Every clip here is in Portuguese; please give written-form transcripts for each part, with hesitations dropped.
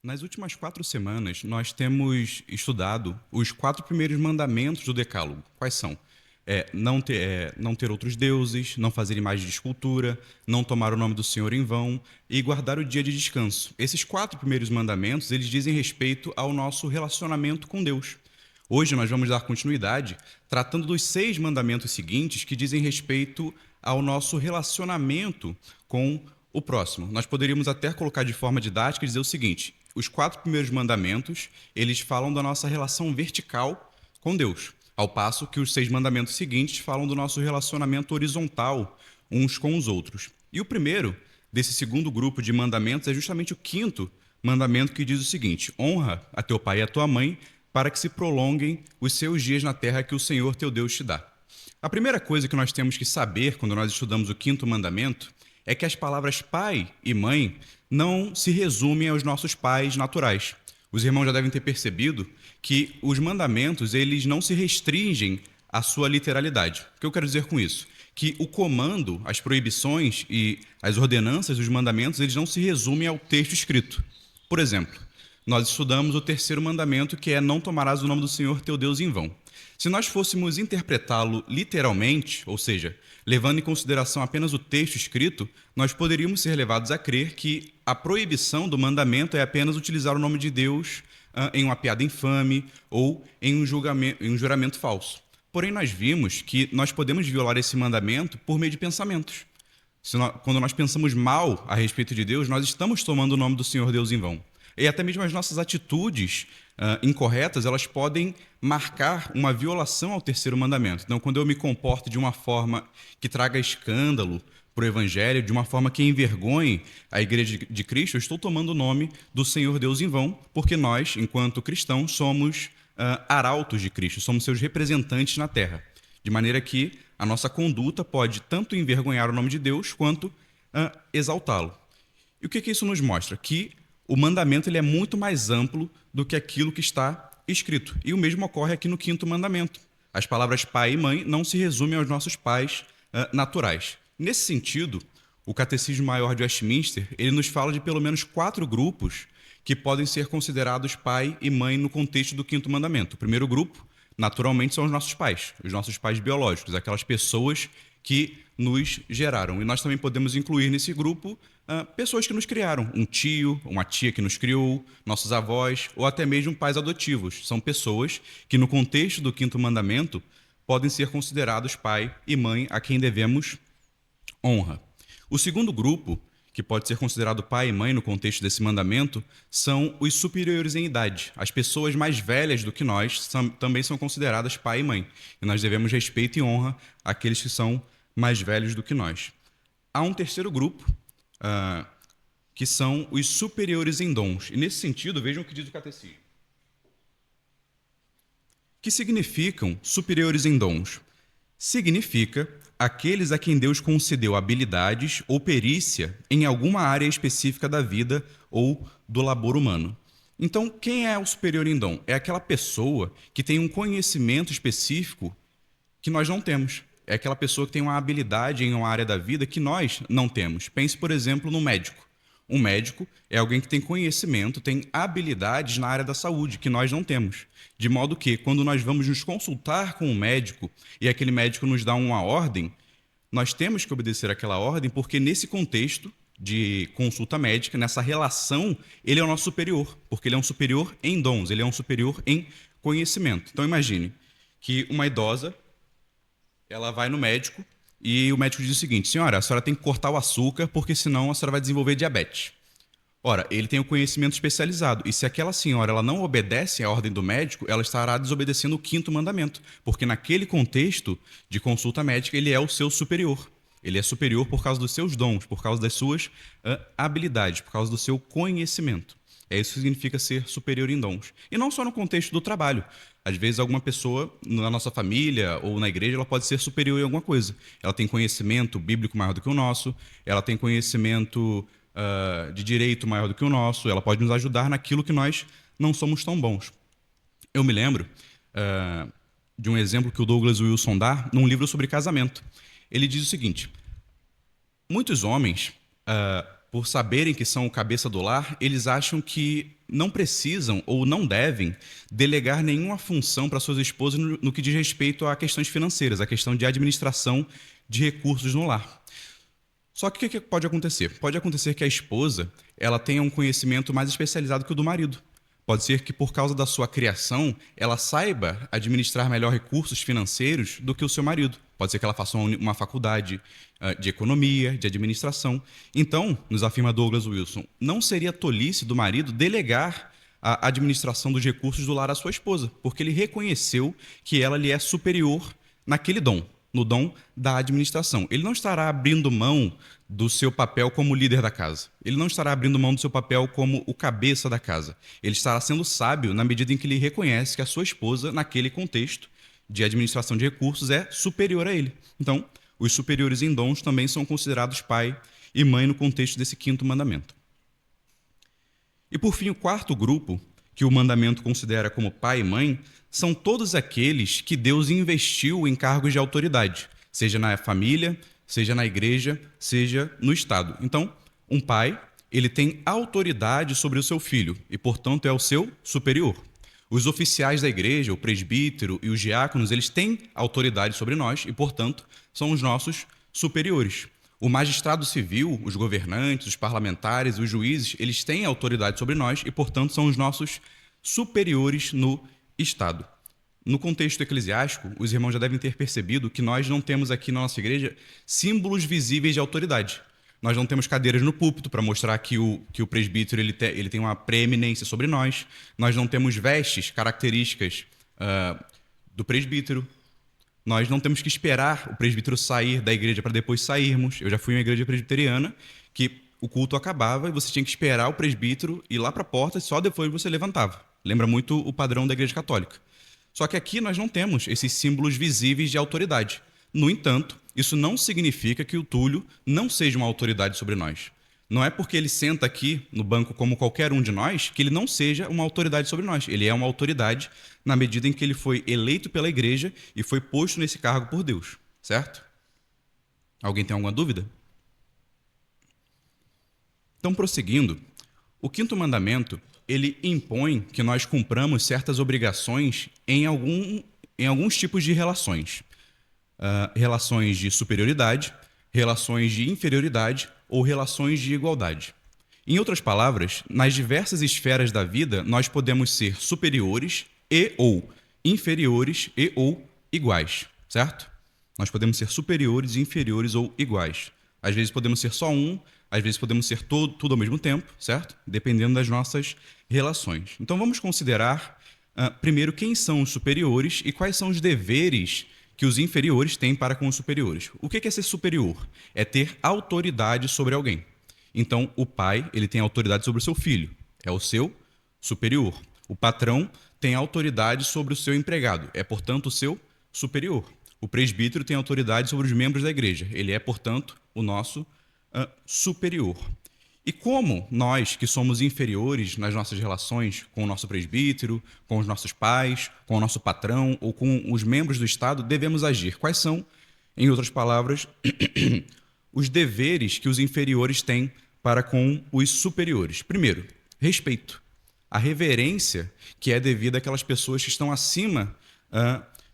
Nas últimas 4 semanas, nós temos estudado os 4 primeiros mandamentos do Decálogo. Quais são? Não ter outros deuses, não fazer imagem de escultura, não tomar o nome do Senhor em vão e guardar o dia de descanso. Esses 4 primeiros mandamentos, eles dizem respeito ao nosso relacionamento com Deus. Hoje nós vamos dar continuidade tratando dos 6 mandamentos seguintes que dizem respeito ao nosso relacionamento com o próximo. Nós poderíamos até colocar de forma didática e dizer o seguinte: os 4 primeiros mandamentos, eles falam da nossa relação vertical com Deus, ao passo que os 6 mandamentos seguintes falam do nosso relacionamento horizontal uns com os outros. E o primeiro desse segundo grupo de mandamentos é justamente o 5º mandamento, que diz o seguinte: honra a teu pai e a tua mãe, para que se prolonguem os seus dias na terra que o Senhor teu Deus te dá. A primeira coisa que nós temos que saber quando nós estudamos o 5º mandamento é que as palavras pai e mãe não se resumem aos nossos pais naturais. Os irmãos já devem ter percebido que os mandamentos, eles não se restringem à sua literalidade. O que eu quero dizer com isso? Que o comando, as proibições e as ordenanças dos mandamentos, eles não se resumem ao texto escrito. Por exemplo, nós estudamos o 3º mandamento, que é: não tomarás o nome do Senhor teu Deus em vão. Se nós fôssemos interpretá-lo literalmente, ou seja, levando em consideração apenas o texto escrito, nós poderíamos ser levados a crer que a proibição do mandamento é apenas utilizar o nome de Deus em uma piada infame ou em um juramento falso. Porém, nós vimos que nós podemos violar esse mandamento por meio de pensamentos. Quando nós pensamos mal a respeito de Deus, nós estamos tomando o nome do Senhor Deus em vão. E até mesmo as nossas atitudes incorretas, elas podem marcar uma violação ao 3º mandamento. Então, quando eu me comporto de uma forma que traga escândalo para o Evangelho, de uma forma que envergonhe a Igreja de Cristo, eu estou tomando o nome do Senhor Deus em vão, porque nós, enquanto cristãos, somos arautos de Cristo, somos seus representantes na terra. De maneira que a nossa conduta pode tanto envergonhar o nome de Deus, quanto exaltá-lo. E o que isso nos mostra? Que o mandamento ele é muito mais amplo do que aquilo que está escrito. E o mesmo ocorre aqui no 5º mandamento. As palavras pai e mãe não se resumem aos nossos pais naturais. Nesse sentido, o Catecismo Maior de Westminster ele nos fala de pelo menos 4 grupos que podem ser considerados pai e mãe no contexto do 5º mandamento. O primeiro grupo, naturalmente, são os nossos pais biológicos, aquelas pessoas que nos geraram. E nós também podemos incluir nesse grupo pessoas que nos criaram, um tio, uma tia que nos criou, nossos avós, ou até mesmo pais adotivos. São pessoas que, no contexto do 5º mandamento, podem ser considerados pai e mãe a quem devemos honra. O segundo grupo, que pode ser considerado pai e mãe no contexto desse mandamento, são os superiores em idade. As pessoas mais velhas do que nós também são consideradas pai e mãe. E nós devemos respeito e honra àqueles que são mais velhos do que nós. Há um terceiro grupo, que são os superiores em dons. E nesse sentido, vejam o que diz o Catecismo. Que significam superiores em dons? Significa aqueles a quem Deus concedeu habilidades ou perícia em alguma área específica da vida ou do labor humano. Então, quem é o superior em dom? É aquela pessoa que tem um conhecimento específico que nós não temos. É aquela pessoa que tem uma habilidade em uma área da vida que nós não temos. Pense, por exemplo, no médico. Um médico é alguém que tem conhecimento, tem habilidades na área da saúde, que nós não temos. De modo que, quando nós vamos nos consultar com um médico e aquele médico nos dá uma ordem, nós temos que obedecer aquela ordem, porque nesse contexto de consulta médica, nessa relação, ele é o nosso superior, porque ele é um superior em dons, ele é um superior em conhecimento. Então, imagine que uma idosa, ela vai no médico e o médico diz o seguinte: senhora, a senhora tem que cortar o açúcar, porque senão a senhora vai desenvolver diabetes. Ora, ele tem o conhecimento especializado, e se aquela senhora ela não obedece à ordem do médico, ela estará desobedecendo o 5º mandamento, porque naquele contexto de consulta médica, ele é o seu superior. Ele é superior por causa dos seus dons, por causa das suas habilidades, por causa do seu conhecimento. É isso que significa ser superior em dons. E não só no contexto do trabalho. Às vezes, alguma pessoa na nossa família ou na igreja ela pode ser superior em alguma coisa. Ela tem conhecimento bíblico maior do que o nosso, ela tem conhecimento de direito maior do que o nosso, ela pode nos ajudar naquilo que nós não somos tão bons. Eu me lembro de um exemplo que o Douglas Wilson dá num livro sobre casamento. Ele diz o seguinte: muitos homens, por saberem que são o cabeça do lar, eles acham que não precisam ou não devem delegar nenhuma função para suas esposas no que diz respeito a questões financeiras, a questão de administração de recursos no lar. Só que o que pode acontecer? Pode acontecer que a esposa ela tenha um conhecimento mais especializado que o do marido. Pode ser que, por causa da sua criação, ela saiba administrar melhor recursos financeiros do que o seu marido. Pode ser que ela faça uma faculdade de economia, de administração. Então, nos afirma Douglas Wilson, não seria tolice do marido delegar a administração dos recursos do lar à sua esposa, porque ele reconheceu que ela lhe é superior naquele dom, no dom da administração. Ele não estará abrindo mão do seu papel como líder da casa. Ele não estará abrindo mão do seu papel como o cabeça da casa. Ele estará sendo sábio na medida em que ele reconhece que a sua esposa, naquele contexto de administração de recursos, é superior a ele. Então, os superiores em dons também são considerados pai e mãe no contexto desse quinto mandamento. E, por fim, o quarto grupo, que o mandamento considera como pai e mãe, são todos aqueles que Deus investiu em cargos de autoridade, seja na família, seja na igreja, seja no Estado. Então, um pai, ele tem autoridade sobre o seu filho e, portanto, é o seu superior. Os oficiais da igreja, o presbítero e os diáconos, eles têm autoridade sobre nós e, portanto, são os nossos superiores. O magistrado civil, os governantes, os parlamentares, os juízes, eles têm autoridade sobre nós e, portanto, são os nossos superiores no Estado. No contexto eclesiástico, os irmãos já devem ter percebido que nós não temos aqui na nossa igreja símbolos visíveis de autoridade. Nós não temos cadeiras no púlpito para mostrar que o presbítero ele tem uma preeminência sobre nós. Nós não temos vestes características do presbítero. Nós não temos que esperar o presbítero sair da igreja para depois sairmos. Eu já fui em uma igreja presbiteriana que o culto acabava e você tinha que esperar o presbítero ir lá para a porta e só depois você levantava. Lembra muito o padrão da igreja católica. Só que aqui nós não temos esses símbolos visíveis de autoridade. No entanto, isso não significa que o Túlio não seja uma autoridade sobre nós. Não é porque ele senta aqui no banco como qualquer um de nós que ele não seja uma autoridade sobre nós. Ele é uma autoridade na medida em que ele foi eleito pela igreja e foi posto nesse cargo por Deus, certo? Alguém tem alguma dúvida? Então, prosseguindo, o quinto mandamento, ele impõe que nós cumpramos certas obrigações em alguns tipos de relações. Relações de superioridade, relações de inferioridade ou relações de igualdade. Em outras palavras, nas diversas esferas da vida, nós podemos ser superiores e ou inferiores e ou iguais, certo? Nós podemos ser superiores, inferiores ou iguais. Às vezes podemos ser só um, às vezes podemos ser tudo ao mesmo tempo, certo? Dependendo das nossas relações. Então vamos considerar, primeiro, quem são os superiores e quais são os deveres que os inferiores têm para com os superiores. O que é ser superior? É ter autoridade sobre alguém. Então, o pai ele tem autoridade sobre o seu filho, é o seu superior. O patrão tem autoridade sobre o seu empregado, é, portanto, o seu superior. O presbítero tem autoridade sobre os membros da igreja, ele é, portanto, o nosso superior. E como nós, que somos inferiores nas nossas relações com o nosso presbítero, com os nossos pais, com o nosso patrão ou com os membros do Estado, devemos agir? Quais são, em outras palavras, os deveres que os inferiores têm para com os superiores? Primeiro, respeito. A reverência que é devida àquelas pessoas que estão acima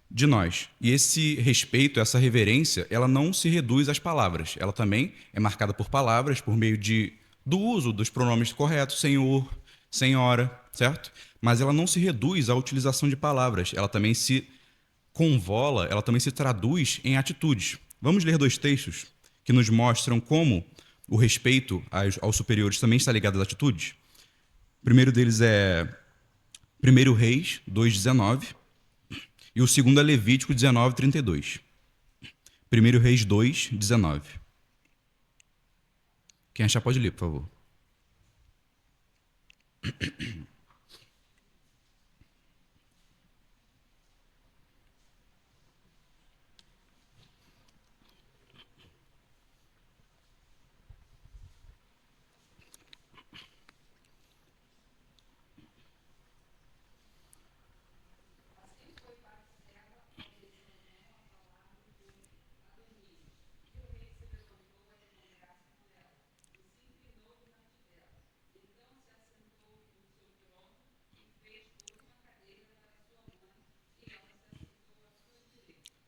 de nós. E esse respeito, essa reverência, ela não se reduz às palavras. Ela também é marcada por palavras, por meio do uso dos pronomes corretos, senhor, senhora, certo? Mas ela não se reduz à utilização de palavras. Ela também se convola, ela também se traduz em atitudes. Vamos ler dois textos que nos mostram como o respeito aos superiores também está ligado às atitudes. O primeiro deles é 1 Reis 2,19 e o segundo é Levítico 19:32. 1 Reis 2:19. Quem achar pode ler, por favor.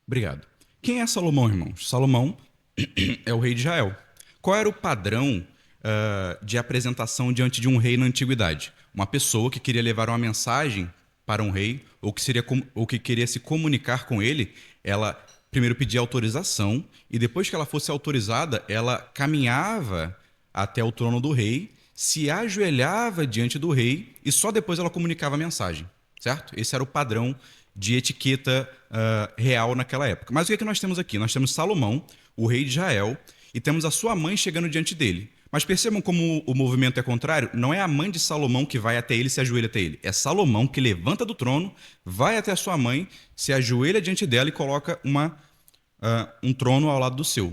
Obrigado. Quem é Salomão, irmãos? Salomão é o rei de Israel. Qual era o padrão de apresentação diante de um rei na antiguidade? Uma pessoa que queria levar uma mensagem para um rei ou que queria se comunicar com ele, ela primeiro pedia autorização e depois que ela fosse autorizada, ela caminhava até o trono do rei, se ajoelhava diante do rei e só depois ela comunicava a mensagem, certo? Esse era o padrão de etiqueta real naquela época. Mas o que é que nós temos aqui? Nós temos Salomão, o rei de Israel, e temos a sua mãe chegando diante dele. Mas percebam como o movimento é contrário. Não é a mãe de Salomão que vai até ele e se ajoelha até ele. É Salomão que levanta do trono, vai até a sua mãe, se ajoelha diante dela e coloca um trono ao lado do seu,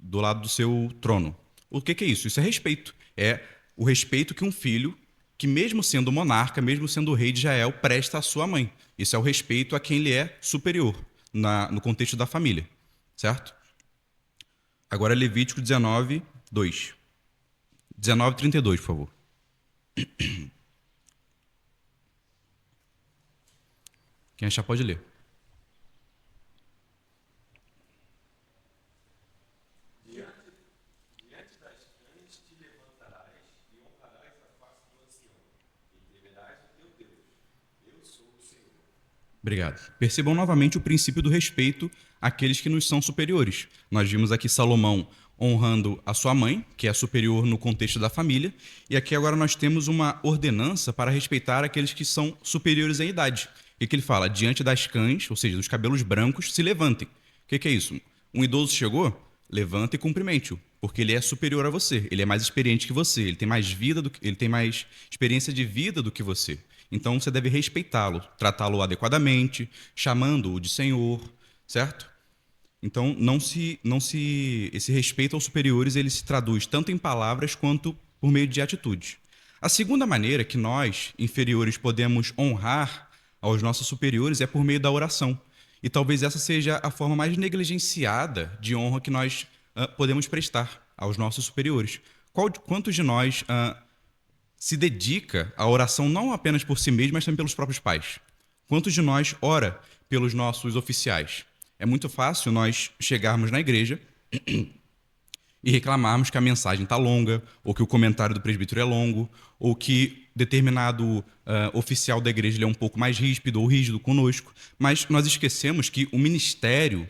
do lado do seu trono. O que é isso? Isso é respeito. É o respeito que um filho, que mesmo sendo monarca, mesmo sendo o rei de Israel, presta à sua mãe. Isso é o respeito a quem lhe é superior, no contexto da família. Certo? Agora Levítico 19, 2. 19, 32, por favor. Quem achar pode ler. Obrigado. Percebam novamente o princípio do respeito àqueles que nos são superiores. Nós vimos aqui Salomão honrando a sua mãe, que é superior no contexto da família, e aqui agora nós temos uma ordenança para respeitar aqueles que são superiores em idade. E que ele fala, diante das cães, ou seja, dos cabelos brancos, se levantem. O que é isso? Um idoso chegou? Levanta e cumprimente-o, porque ele é superior a você, ele é mais experiente que você, ele tem mais ele tem mais experiência de vida do que você. Então você deve respeitá-lo, tratá-lo adequadamente, chamando-o de senhor, certo? Então esse respeito aos superiores ele se traduz tanto em palavras quanto por meio de atitudes. A segunda maneira que nós, inferiores, podemos honrar aos nossos superiores é por meio da oração. E talvez essa seja a forma mais negligenciada de honra que nós podemos prestar aos nossos superiores. Quantos de nós se dedica à oração não apenas por si mesmo, mas também pelos próprios pais? Quantos de nós ora pelos nossos oficiais? É muito fácil nós chegarmos na igreja e reclamarmos que a mensagem está longa, ou que o comentário do presbítero é longo, ou que determinado oficial da igreja ele é um pouco mais ríspido ou rígido conosco. Mas nós esquecemos que o ministério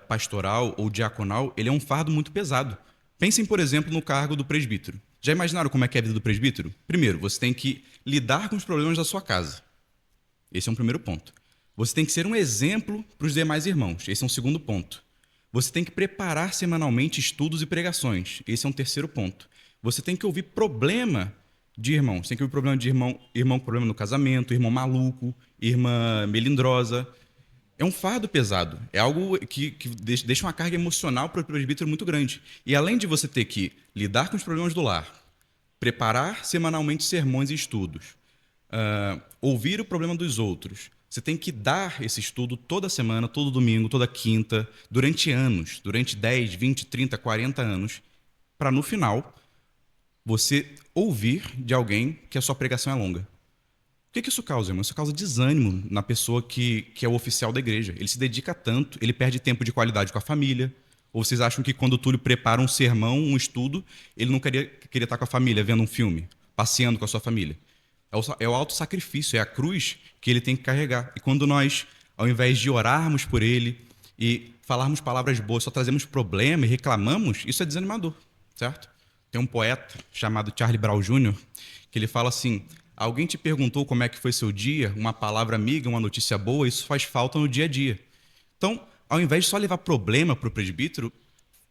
pastoral ou diaconal ele é um fardo muito pesado. Pensem, por exemplo, no cargo do presbítero. Já imaginaram como é que é a vida do presbítero? Primeiro, você tem que lidar com os problemas da sua casa. Esse é um primeiro ponto. Você tem que ser um exemplo para os demais irmãos. Esse é um segundo ponto. Você tem que preparar semanalmente estudos e pregações. Esse é um terceiro ponto. Você tem que ouvir problema de irmãos. Tem que ouvir problema de irmão com problema no casamento, irmão maluco, irmã melindrosa. É um fardo pesado. É algo que deixa uma carga emocional para o presbítero muito grande. E além de você ter que lidar com os problemas do lar, preparar semanalmente sermões e estudos, ouvir o problema dos outros, você tem que dar esse estudo toda semana, todo domingo, toda quinta, durante anos, durante 10, 20, 30, 40 anos, para no final você ouvir de alguém que a sua pregação é longa. O que isso causa, irmão? Isso causa desânimo na pessoa que é o oficial da igreja. Ele se dedica tanto, ele perde tempo de qualidade com a família. Ou vocês acham que quando o Túlio prepara um sermão, um estudo, ele não queria estar com a família, vendo um filme, passeando com a sua família? É o autossacrifício, é a cruz que ele tem que carregar. E quando nós, ao invés de orarmos por ele e falarmos palavras boas, só trazemos problema e reclamamos, isso é desanimador, certo? Tem um poeta chamado Charlie Brown Jr., que ele fala assim: alguém te perguntou como é que foi seu dia, uma palavra amiga, uma notícia boa, isso faz falta no dia a dia. Então, ao invés de só levar problema para o presbítero,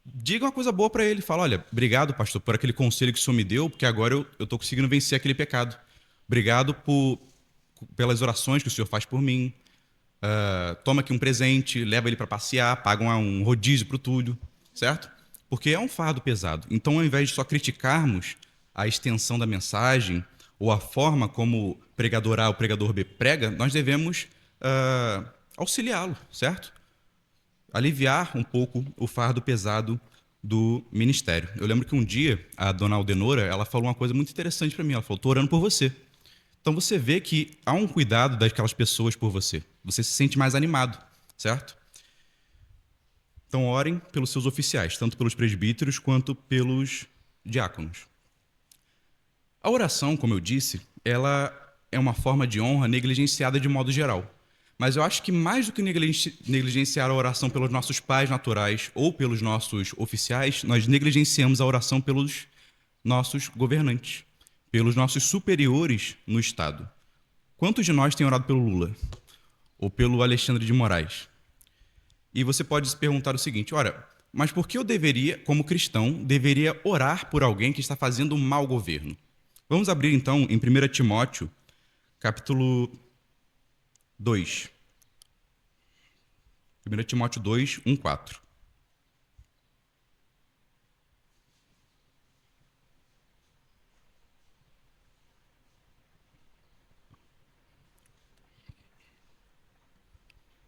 diga uma coisa boa para ele. Fala: olha, obrigado, pastor, por aquele conselho que o senhor me deu, porque agora eu estou conseguindo vencer aquele pecado. Obrigado pelas orações que o senhor faz por mim. Toma aqui um presente, leva ele para passear, paga um rodízio para o Túlio, certo? Porque é um fardo pesado. Então, ao invés de só criticarmos a extensão da mensagem ou a forma como o pregador A ou o pregador B prega, nós devemos auxiliá-lo, certo? Aliviar um pouco o fardo pesado do ministério. Eu lembro que um dia a dona Aldenora ela falou uma coisa muito interessante para mim. Ela falou: estou orando por você. Então você vê que há um cuidado daquelas pessoas por você. Você se sente mais animado, certo? Então, orem pelos seus oficiais, tanto pelos presbíteros quanto pelos diáconos. A oração, como eu disse, ela é uma forma de honra negligenciada de modo geral. Mas eu acho que mais do que negligenciar a oração pelos nossos pais naturais ou pelos nossos oficiais, nós negligenciamos a oração pelos nossos governantes, pelos nossos superiores no Estado. Quantos de nós têm orado pelo Lula? Ou pelo Alexandre de Moraes? E você pode se perguntar o seguinte, ora, mas por que eu deveria, como cristão, deveria orar por alguém que está fazendo um mau governo? Vamos abrir, então, em 1 Timóteo, capítulo 2. 1 Timóteo 2, 1, 4.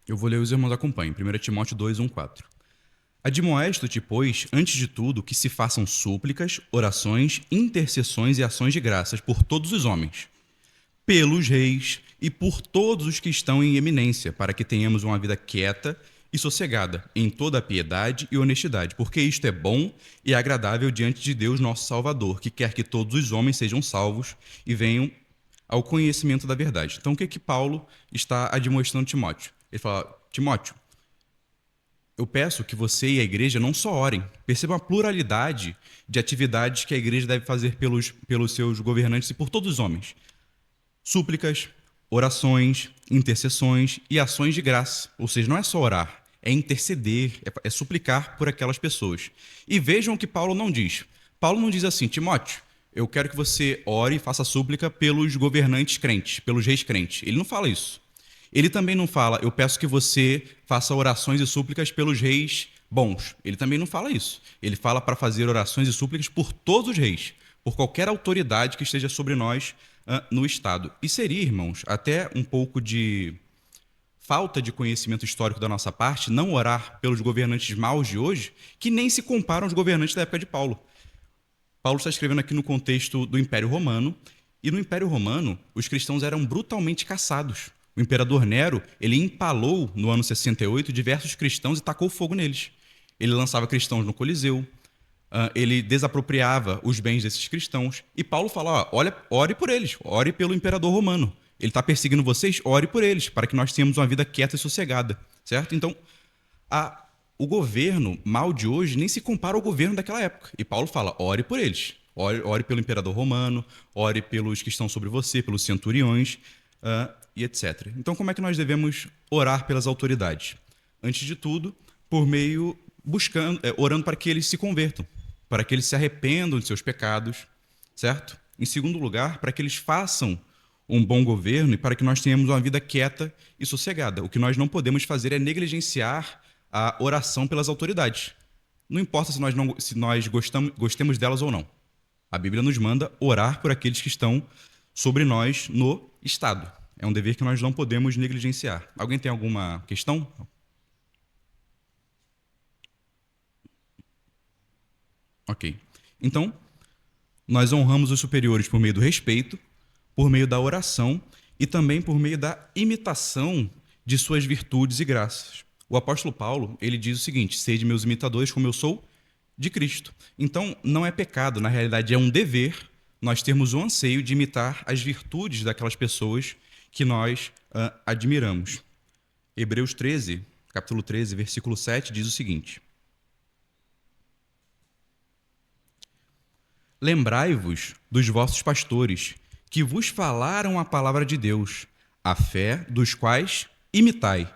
Eu vou ler, os irmãos acompanhem. 1 Timóteo 2, 1, 4. Admoesto-te, pois, antes de tudo, que se façam súplicas, orações, intercessões e ações de graças por todos os homens, pelos reis e por todos os que estão em eminência, para que tenhamos uma vida quieta e sossegada, em toda a piedade e honestidade, porque isto é bom e agradável diante de Deus nosso Salvador, que quer que todos os homens sejam salvos e venham ao conhecimento da verdade. Então, o que Paulo está admoestando Timóteo? Ele fala, Timóteo, eu peço que você e a igreja não só orem, percebam a pluralidade de atividades que a igreja deve fazer pelos seus governantes e por todos os homens. Súplicas, orações, intercessões e ações de graça. Ou seja, não é só orar, é interceder, é suplicar por aquelas pessoas. E vejam o que Paulo não diz. Paulo não diz assim, Timóteo, eu quero que você ore e faça súplica pelos governantes crentes, pelos reis crentes. Ele não fala isso. Ele também não fala, eu peço que você faça orações e súplicas pelos reis bons. Ele também não fala isso. Ele fala para fazer orações e súplicas por todos os reis, por qualquer autoridade que esteja sobre nós no Estado. E seria, irmãos, até um pouco de falta de conhecimento histórico da nossa parte não orar pelos governantes maus de hoje, que nem se comparam aos governantes da época de Paulo. Paulo está escrevendo aqui no contexto do Império Romano, e no Império Romano os cristãos eram brutalmente caçados. O imperador Nero, ele empalou no ano 68 diversos cristãos e tacou fogo neles. Ele lançava cristãos no Coliseu, ele desapropriava os bens desses cristãos. E Paulo fala, ore por eles, ore pelo imperador romano. Ele está perseguindo vocês, ore por eles, para que nós tenhamos uma vida quieta e sossegada. Certo? Então, o governo mal de hoje nem se compara ao governo daquela época. E Paulo fala, ore por eles. Ore pelo imperador romano, ore pelos que estão sobre você, pelos centuriões, e etc. Então, como é que nós devemos orar pelas autoridades? Antes de tudo, orando para que eles se convertam, para que eles se arrependam de seus pecados, certo? Em segundo lugar, para que eles façam um bom governo e para que nós tenhamos uma vida quieta e sossegada. O que nós não podemos fazer é negligenciar a oração pelas autoridades. Não importa se nós gostemos delas ou não. A Bíblia nos manda orar por aqueles que estão sobre nós no Estado. É um dever que nós não podemos negligenciar. Alguém tem alguma questão? Ok. Então, nós honramos os superiores por meio do respeito, por meio da oração e também por meio da imitação de suas virtudes e graças. O apóstolo Paulo, ele diz o seguinte, sede meus imitadores como eu sou de Cristo. Então, não é pecado, na realidade é um dever nós termos o anseio de imitar as virtudes daquelas pessoas que nós admiramos. Hebreus 13, capítulo 13, versículo 7, diz o seguinte: lembrai-vos dos vossos pastores, que vos falaram a palavra de Deus, a fé dos quais imitai,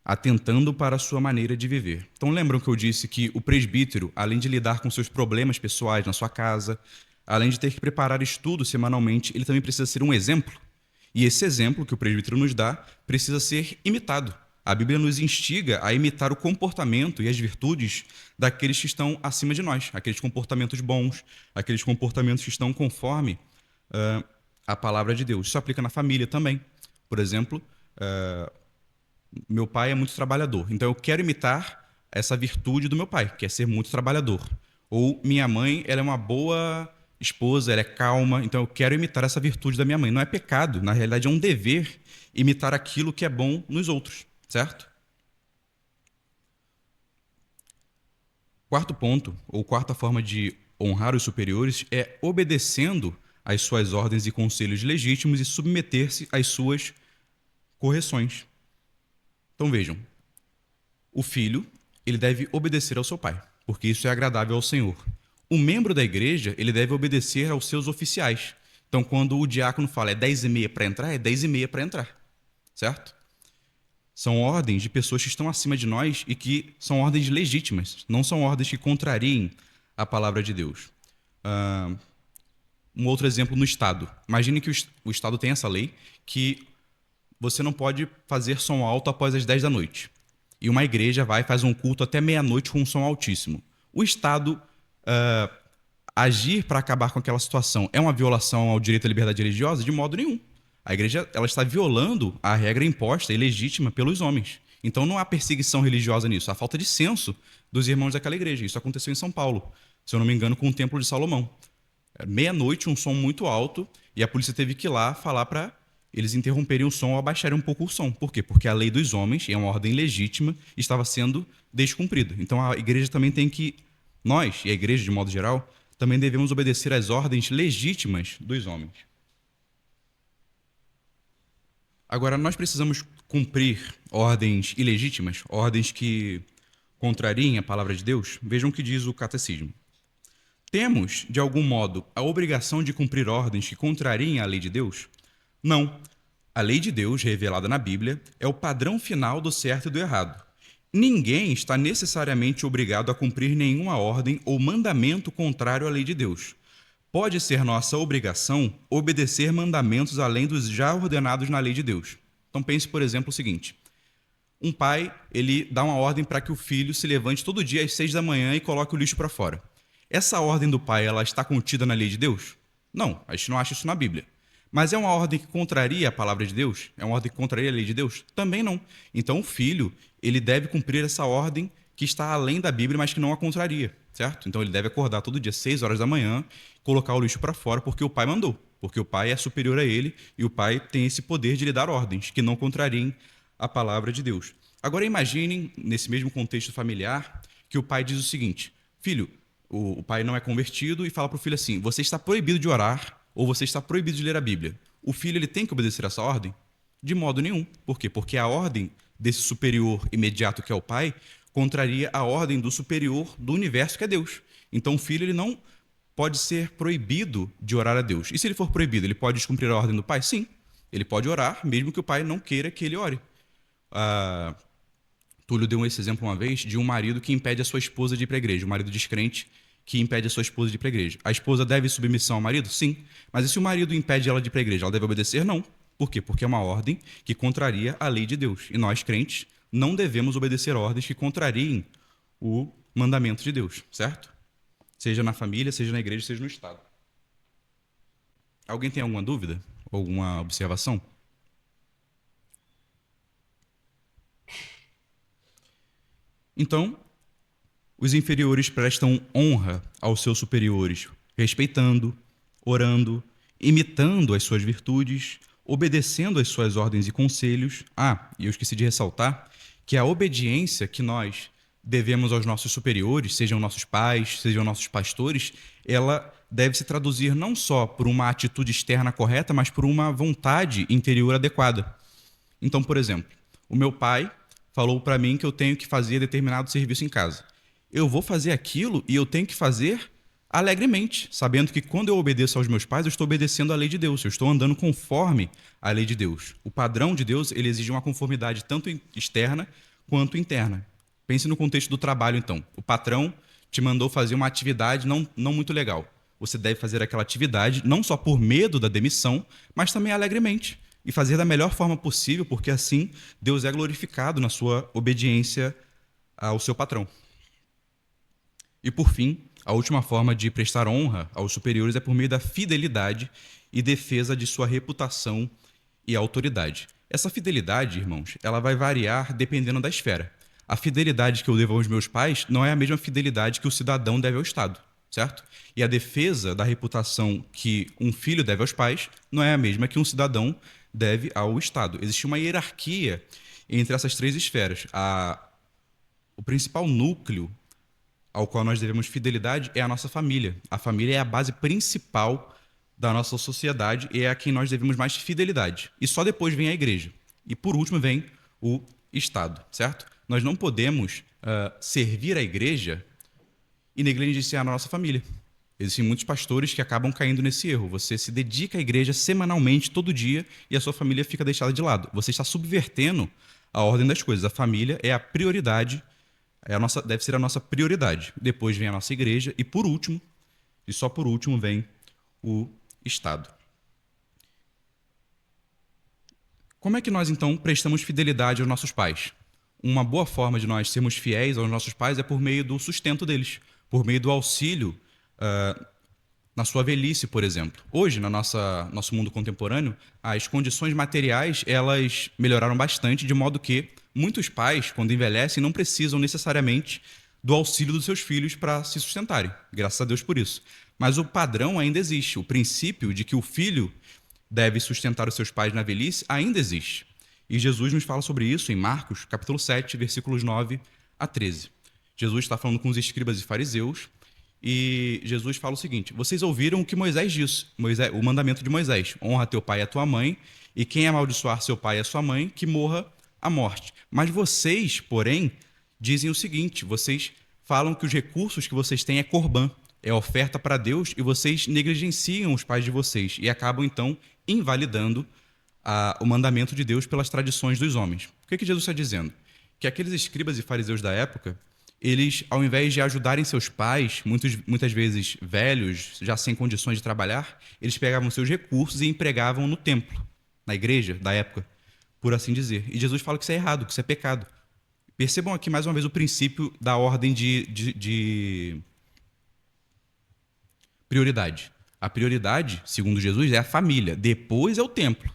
atentando para a sua maneira de viver. Então lembram que eu disse que o presbítero, além de lidar com seus problemas pessoais na sua casa, além de ter que preparar estudos semanalmente, ele também precisa ser um exemplo. E esse exemplo que o presbítero nos dá precisa ser imitado. A Bíblia nos instiga a imitar o comportamento e as virtudes daqueles que estão acima de nós, aqueles comportamentos bons, aqueles comportamentos que estão conforme a palavra de Deus. Isso aplica na família também. Por exemplo, meu pai é muito trabalhador, então eu quero imitar essa virtude do meu pai, que é ser muito trabalhador. Ou minha mãe, ela é uma boa esposa, ela é calma, então eu quero imitar essa virtude da minha mãe. Não é pecado, na realidade é um dever imitar aquilo que é bom nos outros, certo? quarto ponto, ou quarta forma de honrar os superiores, é obedecendo às suas ordens e conselhos legítimos e submeter-se às suas correções. Então vejam, o filho, ele deve obedecer ao seu pai, porque isso é agradável ao Senhor. O membro da igreja, ele deve obedecer aos seus oficiais. Então, quando o diácono fala é 10h30 para entrar, é 10h30 para entrar, certo? São ordens de pessoas que estão acima de nós e que são ordens legítimas, não são ordens que contrariem a palavra de Deus. Um outro exemplo no Estado. Imagine que o Estado tem essa lei que você não pode fazer som alto após as 10 da noite. E uma igreja vai e faz um culto até meia-noite com um som altíssimo. O Estado agir para acabar com aquela situação é uma violação ao direito à liberdade religiosa? De modo nenhum. A igreja ela está violando a regra imposta e legítima pelos homens. Então não há perseguição religiosa nisso. Há falta de senso dos irmãos daquela igreja. Isso aconteceu em São Paulo, se eu não me engano, com o Templo de Salomão. Meia-noite, um som muito alto, e a polícia teve que ir lá falar para eles interromperem o som ou abaixarem um pouco o som. Por quê? Porque a lei dos homens, é uma ordem legítima, estava sendo descumprida. Então a igreja também tem que... Nós, e a igreja de modo geral, também devemos obedecer às ordens legítimas dos homens. Agora, nós precisamos cumprir ordens ilegítimas, ordens que contrariem a palavra de Deus? Vejam o que diz o catecismo. Temos, de algum modo, a obrigação de cumprir ordens que contrariem a lei de Deus? Não. A lei de Deus, revelada na Bíblia, é o padrão final do certo e do errado. Ninguém está necessariamente obrigado a cumprir nenhuma ordem ou mandamento contrário à lei de Deus. Pode ser nossa obrigação obedecer mandamentos além dos já ordenados na lei de Deus. Então pense, por exemplo, o seguinte. Um pai, ele dá uma ordem para que o filho se levante todo dia às 6 da manhã e coloque o lixo para fora. Essa ordem do pai, ela está contida na lei de Deus? Não, a gente não acha isso na Bíblia. Mas é uma ordem que contraria a palavra de Deus? É uma ordem que contraria a lei de Deus? Também não. Então o filho, ele deve cumprir essa ordem que está além da Bíblia, mas que não a contraria, certo? Então ele deve acordar todo dia às 6 horas da manhã, colocar o lixo para fora, porque o pai mandou, porque o pai é superior a ele e o pai tem esse poder de lhe dar ordens que não contrariem a palavra de Deus. Agora imaginem, nesse mesmo contexto familiar, que o pai diz o seguinte: filho, o pai não é convertido e fala para o filho assim: você está proibido de orar ou você está proibido de ler a Bíblia. O filho ele tem que obedecer essa ordem? De modo nenhum. Por quê? Porque a ordem desse superior imediato que é o pai contraria a ordem do superior do universo que é Deus. Então o filho ele não pode ser proibido de orar a Deus. E se ele for proibido, ele pode descumprir a ordem do pai? Sim. Ele pode orar, mesmo que o pai não queira que ele ore. Túlio deu esse exemplo uma vez de um marido que impede a sua esposa de ir para a igreja, um marido descrente que impede a sua esposa de ir para a igreja. A esposa deve submissão ao marido? Sim. Mas e se o marido impede ela de ir para a igreja, ela deve obedecer? Não. Por quê? Porque é uma ordem que contraria a lei de Deus. E nós, crentes, não devemos obedecer ordens que contrariem o mandamento de Deus, certo? Seja na família, seja na igreja, seja no Estado. Alguém tem alguma dúvida? Alguma observação? Então, os inferiores prestam honra aos seus superiores, respeitando, orando, imitando as suas virtudes, obedecendo às suas ordens e conselhos. E eu esqueci de ressaltar que a obediência que nós devemos aos nossos superiores, sejam nossos pais, sejam nossos pastores, ela deve se traduzir não só por uma atitude externa correta, mas por uma vontade interior adequada. Então, por exemplo, o meu pai falou para mim que eu tenho que fazer determinado serviço em casa. Eu vou fazer aquilo e eu tenho que fazer alegremente, sabendo que quando eu obedeço aos meus pais, eu estou obedecendo à lei de Deus, eu estou andando conforme a lei de Deus. O padrão de Deus, ele exige uma conformidade tanto externa quanto interna. Pense no contexto do trabalho, então. O patrão te mandou fazer uma atividade não muito legal. Você deve fazer aquela atividade não só por medo da demissão, mas também alegremente. E fazer da melhor forma possível, porque assim Deus é glorificado na sua obediência ao seu patrão. E por fim, a última forma de prestar honra aos superiores é por meio da fidelidade e defesa de sua reputação e autoridade. Essa fidelidade, irmãos, ela vai variar dependendo da esfera. A fidelidade que eu devo aos meus pais não é a mesma fidelidade que o cidadão deve ao Estado, certo? E a defesa da reputação que um filho deve aos pais não é a mesma que um cidadão deve ao Estado. Existe uma hierarquia entre essas três esferas. O principal núcleo ao qual nós devemos fidelidade é a nossa família. A família é a base principal da nossa sociedade e é a quem nós devemos mais fidelidade. E só depois vem a igreja. E por último vem o Estado, certo? Nós não podemos servir a igreja e negligenciar a nossa família. Existem muitos pastores que acabam caindo nesse erro. Você se dedica à igreja semanalmente, todo dia, e a sua família fica deixada de lado. Você está subvertendo a ordem das coisas. A família é a prioridade, deve ser a nossa prioridade. Depois vem a nossa igreja e por último, e só por último, vem o Estado. Como é que nós, então, prestamos fidelidade aos nossos pais? Uma boa forma de nós sermos fiéis aos nossos pais é por meio do sustento deles, por meio do auxílio na sua velhice, por exemplo. Hoje, no nosso mundo contemporâneo, as condições materiais elas melhoraram bastante, de modo que muitos pais, quando envelhecem, não precisam necessariamente do auxílio dos seus filhos para se sustentarem. Graças a Deus por isso. Mas o padrão ainda existe. O princípio de que o filho deve sustentar os seus pais na velhice ainda existe. E Jesus nos fala sobre isso em Marcos, capítulo 7, versículos 9 a 13. Jesus está falando com os escribas e fariseus e Jesus fala o seguinte: vocês ouviram o que Moisés disse, o mandamento de Moisés: honra teu pai e a tua mãe, e quem amaldiçoar seu pai e a sua mãe, que morra a morte. Mas vocês, porém, dizem o seguinte: vocês falam que os recursos que vocês têm é corbã, é oferta para Deus, e vocês negligenciam os pais de vocês e acabam, então, invalidando o mandamento de Deus pelas tradições dos homens. O que Jesus está dizendo? Que aqueles escribas e fariseus da época, eles, ao invés de ajudarem seus pais, muitas vezes velhos, já sem condições de trabalhar, eles pegavam seus recursos e empregavam no templo, na igreja da época, por assim dizer. E Jesus fala que isso é errado, que isso é pecado. Percebam aqui mais uma vez o princípio da ordem de prioridade. A prioridade, segundo Jesus, é a família, depois é o templo.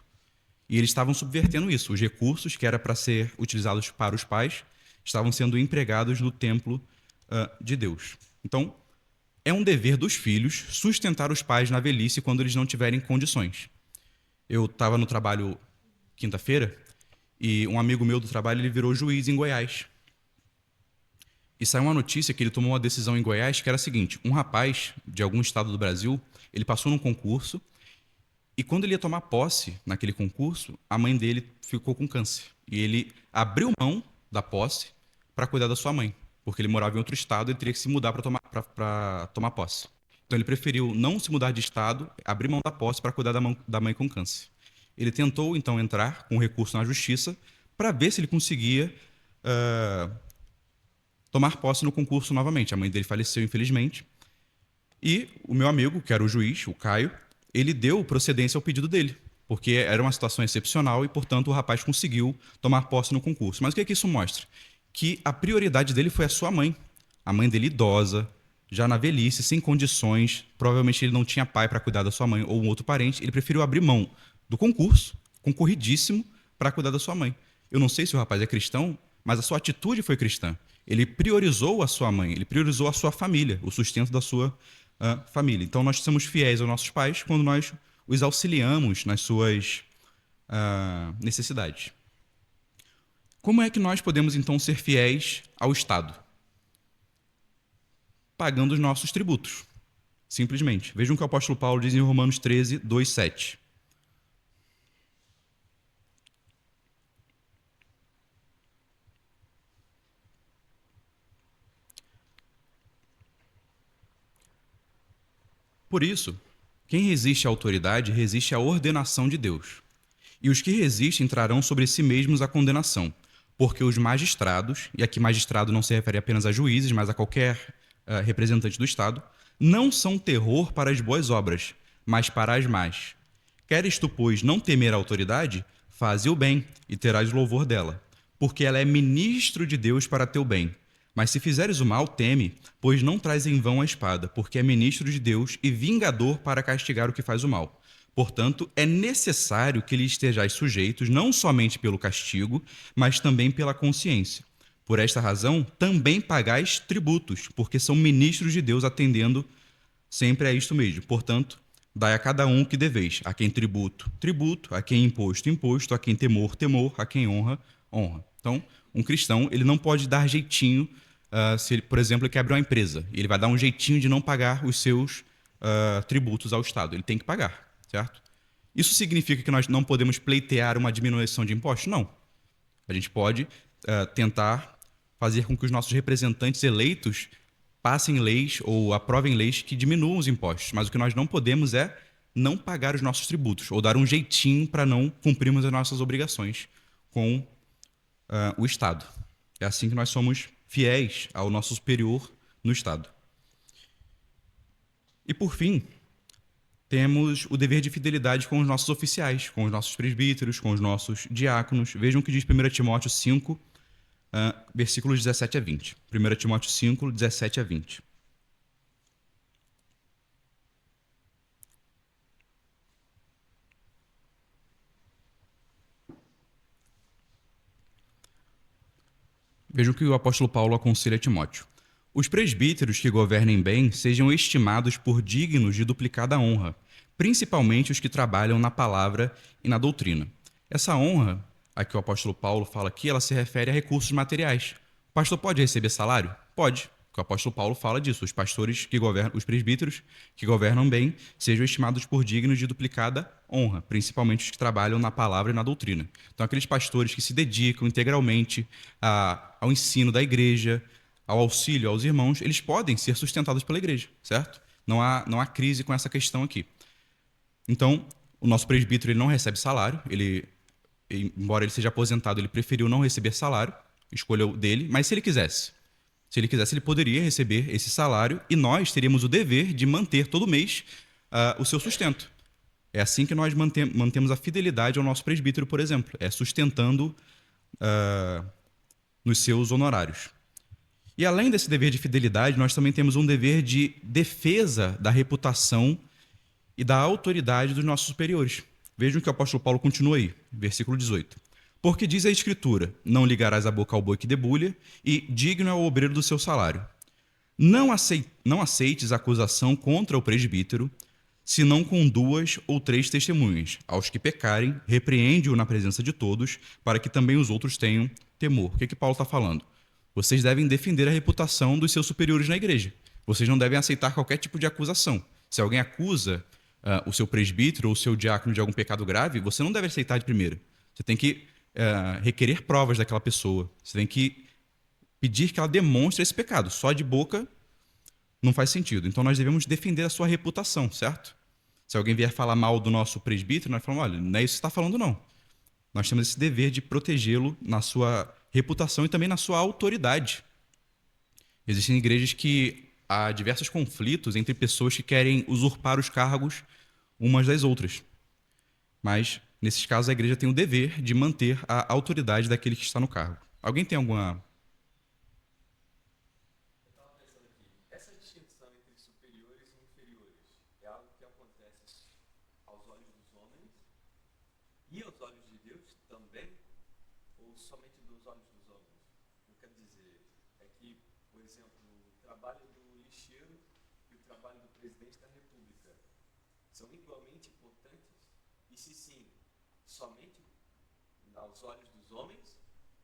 E eles estavam subvertendo isso. Os recursos que era para ser utilizados para os pais estavam sendo empregados no templo de Deus. Então, é um dever dos filhos sustentar os pais na velhice quando eles não tiverem condições. Eu estava no trabalho quinta-feira e um amigo meu do trabalho ele virou juiz em Goiás. E saiu uma notícia que ele tomou uma decisão em Goiás que era a seguinte: um rapaz de algum estado do Brasil, ele passou num concurso e quando ele ia tomar posse naquele concurso, a mãe dele ficou com câncer. E ele abriu mão da posse para cuidar da sua mãe, porque ele morava em outro estado e teria que se mudar para tomar posse. Então ele preferiu não se mudar de estado, abrir mão da posse para cuidar da mãe com câncer. Ele tentou, então, entrar com recurso na justiça para ver se ele conseguia tomar posse no concurso novamente. A mãe dele faleceu, infelizmente. E o meu amigo, que era o juiz, o Caio, ele deu procedência ao pedido dele, porque era uma situação excepcional e, portanto, o rapaz conseguiu tomar posse no concurso. Mas o que é que isso mostra? Que a prioridade dele foi a sua mãe. A mãe dele idosa, já na velhice, sem condições, provavelmente ele não tinha pai para cuidar da sua mãe ou um outro parente, ele preferiu abrir mão do concurso, concorridíssimo, para cuidar da sua mãe. Eu não sei se o rapaz é cristão, mas a sua atitude foi cristã. Ele priorizou a sua mãe, ele priorizou a sua família, o sustento da sua família. Então, nós somos fiéis aos nossos pais quando nós os auxiliamos nas suas necessidades. Como é que nós podemos, então, ser fiéis ao Estado? Pagando os nossos tributos, simplesmente. Vejam o que o apóstolo Paulo diz em Romanos 13, 2, 7. Por isso, quem resiste à autoridade resiste à ordenação de Deus. E os que resistem trarão sobre si mesmos a condenação, porque os magistrados, e aqui magistrado não se refere apenas a juízes, mas a qualquer representante do Estado, não são terror para as boas obras, mas para as más. Queres tu, pois, não temer a autoridade? Faze o bem, e terás louvor dela, porque ela é ministro de Deus para teu bem. Mas se fizeres o mal, teme, pois não traz em vão a espada, porque é ministro de Deus e vingador para castigar o que faz o mal. Portanto, é necessário que lhe estejais sujeitos, não somente pelo castigo, mas também pela consciência. Por esta razão, também pagais tributos, porque são ministros de Deus atendendo sempre a isto mesmo. Portanto, dai a cada um o que deveis. A quem tributo, tributo. A quem imposto, imposto. A quem temor, temor. A quem honra, honra. Então, um cristão ele não pode dar jeitinho se ele, por exemplo, ele quer abrir uma empresa, e ele vai dar um jeitinho de não pagar os seus tributos ao Estado. Ele tem que pagar, certo? Isso significa que nós não podemos pleitear uma diminuição de impostos? Não. A gente pode tentar fazer com que os nossos representantes eleitos passem leis ou aprovem leis que diminuam os impostos. Mas o que nós não podemos é não pagar os nossos tributos ou dar um jeitinho para não cumprirmos as nossas obrigações com o Estado. É assim que nós somos fiéis ao nosso superior no Estado. E, por fim, temos o dever de fidelidade com os nossos oficiais, com os nossos presbíteros, com os nossos diáconos. Vejam o que diz 1 Timóteo 5, versículos 17 a 20. 1 Timóteo 5, 17 a 20. Vejam o que o apóstolo Paulo aconselha a Timóteo. Os presbíteros que governem bem sejam estimados por dignos de duplicada honra, principalmente os que trabalham na palavra e na doutrina. Essa honra, a que o apóstolo Paulo fala aqui, ela se refere a recursos materiais. O pastor pode receber salário? Pode. O apóstolo Paulo fala disso. Os pastores que governam, os presbíteros que governam bem, sejam estimados por dignos de duplicada honra, principalmente os que trabalham na palavra e na doutrina. Então, aqueles pastores que se dedicam integralmente ao ensino da igreja, ao auxílio aos irmãos, eles podem ser sustentados pela igreja, certo? Não há crise com essa questão aqui. Então, o nosso presbítero ele não recebe salário, embora ele seja aposentado, ele preferiu não receber salário, escolheu dele, mas se ele quisesse, ele poderia receber esse salário e nós teríamos o dever de manter todo mês o seu sustento. É assim que nós mantemos a fidelidade ao nosso presbítero, por exemplo, sustentando nos seus honorários. E além desse dever de fidelidade, nós também temos um dever de defesa da reputação e da autoridade dos nossos superiores. Vejam que o apóstolo Paulo continua aí, versículo 18. Porque diz a Escritura, não ligarás a boca ao boi que debulha, e digno é o obreiro do seu salário. Não aceites acusação contra o presbítero, senão com 2 ou 3 testemunhas. Aos que pecarem, repreende-o na presença de todos, para que também os outros tenham temor. O que Paulo está falando? Vocês devem defender a reputação dos seus superiores na igreja. Vocês não devem aceitar qualquer tipo de acusação. Se alguém acusa o seu presbítero ou o seu diácono de algum pecado grave, você não deve aceitar de primeira. Você tem que requerer provas daquela pessoa. Você tem que pedir que ela demonstre esse pecado. Só de boca não faz sentido. Então nós devemos defender a sua reputação, certo? Se alguém vier falar mal do nosso presbítero, nós falamos, olha, não é isso que você está falando, não. Nós temos esse dever de protegê-lo na sua reputação e também na sua autoridade. Existem igrejas que há diversos conflitos entre pessoas que querem usurpar os cargos umas das outras. Mas, nesses casos, a igreja tem o dever de manter a autoridade daquele que está no cargo. Alguém tem alguma... Eu estava pensando aqui, essa distinção entre superiores e inferiores é algo que acontece aos olhos dos homens e aos olhos de Deus também, ou somente dos olhos dos homens? Eu quero dizer, é que, por exemplo, o trabalho do lixeiro e o trabalho do presidente da República são igualmente importantes? E se sim, somente aos olhos dos homens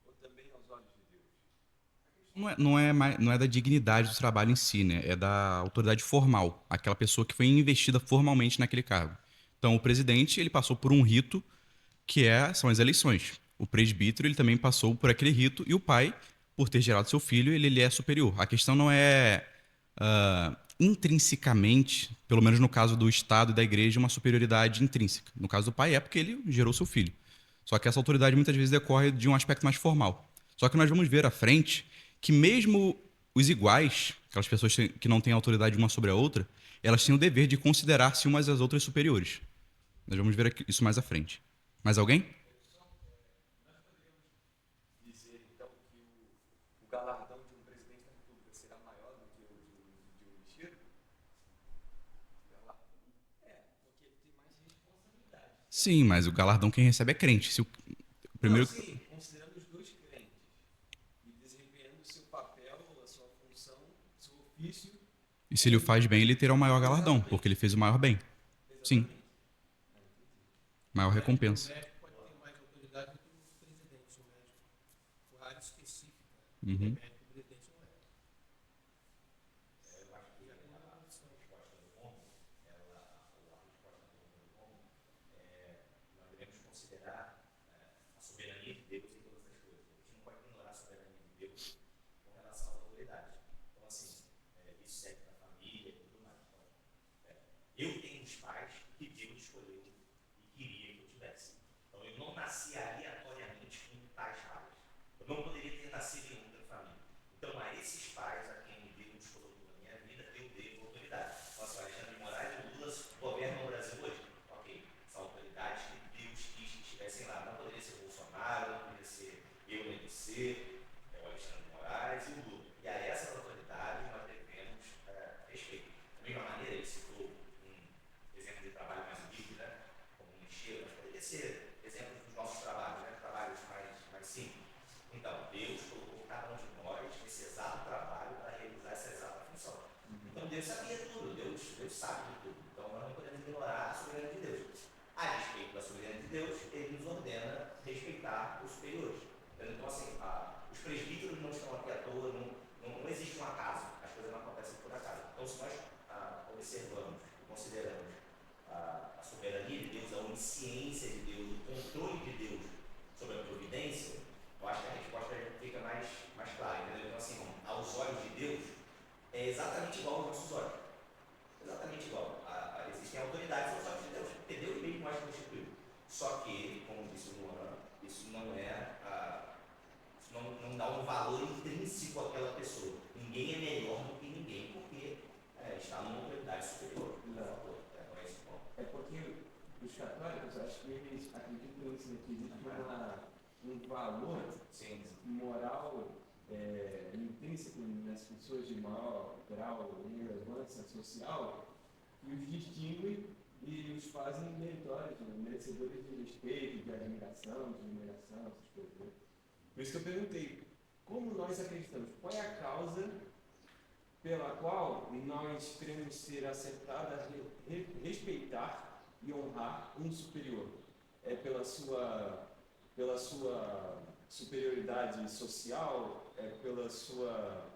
ou também aos olhos de Deus? Não é da dignidade do trabalho em si, né? É da autoridade formal, aquela pessoa que foi investida formalmente naquele cargo. Então, o presidente ele passou por um rito são as eleições. O presbítero ele também passou por aquele rito e o pai, por ter gerado seu filho, ele é superior. A questão não é intrinsecamente, pelo menos no caso do Estado e da igreja, uma superioridade intrínseca. No caso do pai é porque ele gerou seu filho. Só que essa autoridade muitas vezes decorre de um aspecto mais formal. Só que nós vamos ver à frente que mesmo os iguais, aquelas pessoas que não têm autoridade uma sobre a outra, elas têm o dever de considerar-se umas às outras superiores. Nós vamos ver isso mais à frente. Mais alguém? Nós poderíamos dizer, então, que o galardão de um presidente da República será maior do que o de um lixeiro? Porque ele tem mais responsabilidade. Sim, mas o galardão quem recebe é crente. Se o primeiro... Não, sim, considerando os dois crentes e desempenhando o seu papel, a sua função, o seu ofício. E se ele o faz bem, ele terá o maior galardão, porque ele fez o maior bem. Sim, Exatamente. maior recompensa. O médico pode ter mais autoridade do que os presidentes. O médico, por área específica, Uhum. o médico, o presidente não é. sabe de tudo. Então nós não podemos ignorar a soberania de Deus. A respeito da soberania de Deus, ele nos ordena respeitar os superiores. Então, assim, os presbíteros não estão aqui à toa, não existe um acaso, as coisas não acontecem por acaso. Então, se nós observamos, consideramos a soberania de Deus, a onisciência de Deus, o controle de Deus sobre a providência, eu acho que a resposta fica mais clara, entendeu? Então, assim, aos olhos de Deus, é exatamente igual aos nossos olhos. Exatamente igual. Existem autoridades aos olhos de Deus, porque Deus mesmo as constituiu. Só que, como disse o Luana, isso não dá um valor intrínseco àquela pessoa. Ninguém é melhor do que ninguém, porque está numa autoridade superior. Não é esse ponto. É porque os católicos, acho que eles acreditam nisso, que existe um valor moral intrínseco nas pessoas de maior grau de relevância social que os distingue e os fazem meritórios, merecedores de respeito, de admiração, de veneração, essas coisas. Né? Por isso que eu perguntei, como nós acreditamos? Qual é a causa pela qual nós queremos ser acertados a respeitar e honrar um superior? É pela sua superioridade social? É pela sua,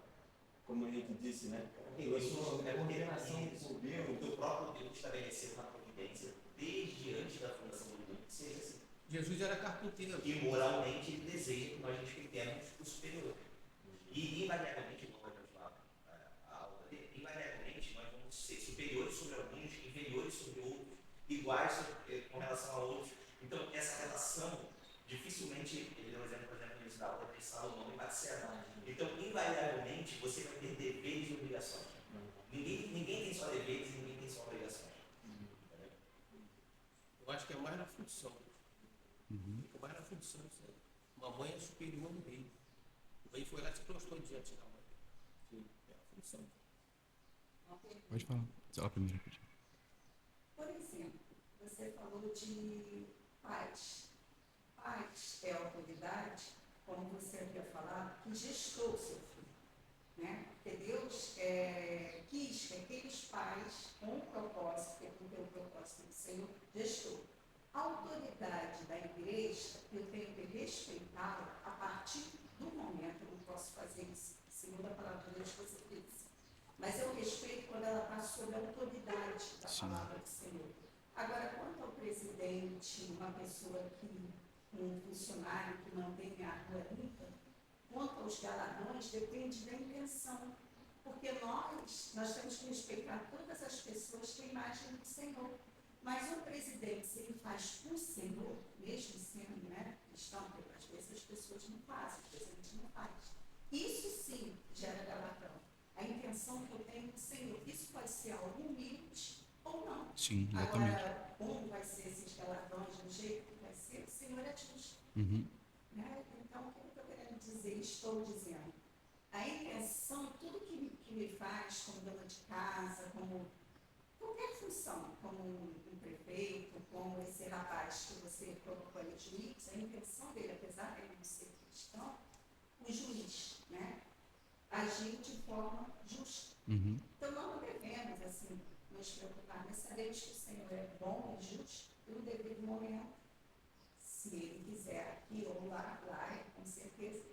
como a gente disse, né? Pela sua coordenação com Deus? O teu próprio Deus estabeleceu na providência desde antes da fundação do mundo, que seja assim. Jesus era carpinteiro. E moralmente ele deseja que nós respeitemos o superior. E invariavelmente, invariavelmente nós vamos ser superiores sobre alguns, inferiores sobre outros, iguais com relação a outros. Então, essa relação, dificilmente, ele deu um exemplo, por exemplo, no início da aula de Salomão e Batseba. Então, invariavelmente, você vai ter deveres e obrigações. Ninguém tem só deveres e ninguém tem só obrigações. Eu acho que é mais na função. Fica mais na função. Uma mãe é superior ao rei. O rei foi lá e se prostrou diante da mãe. Sim. É a função. Pode falar. Sei lá primeiro. Por exemplo, você falou de pais. Pais é a autoridade, como você havia falado, que gestou o seu filho. Né? Porque Deus quis que aqueles pais, com o propósito, que cumpriu o propósito do Senhor, gestou. A autoridade da igreja, eu tenho que respeitá-la a partir do momento, eu não posso fazer isso, segundo a palavra de Deus que você disse. Mas eu respeito quando ela está sob a autoridade da palavra do Senhor. Agora, quanto ao presidente, uma pessoa um funcionário que mantém a rua limpa, quanto aos galardões, depende da intenção. Porque nós temos que respeitar todas as pessoas que imagem do Senhor. Mas o presidente, se ele faz com o Senhor, mesmo sendo cristão, porque às vezes as pessoas não fazem, às vezes a gente não faz. Isso sim gera galardão. A intenção que eu tenho com o Senhor. Isso pode ser algo humilde ou não. Sim, exatamente. Agora, como vai ser esses galardões, do jeito que vai ser, o Senhor é justo. Né? Então, o que eu estou querendo dizer? Estou dizendo. A intenção, tudo que me faz como dona de casa, como qualquer função, como um prefeito, como esse rapaz que você colocou ali, juiz, a intenção dele, apesar de ele não ser cristão, o juiz, né, agiu de forma justa. Então, nós não devemos, assim, nos preocupar, mas sabemos que o Senhor é bom e justo, e no devido momento, se ele quiser aqui ou lá, com certeza,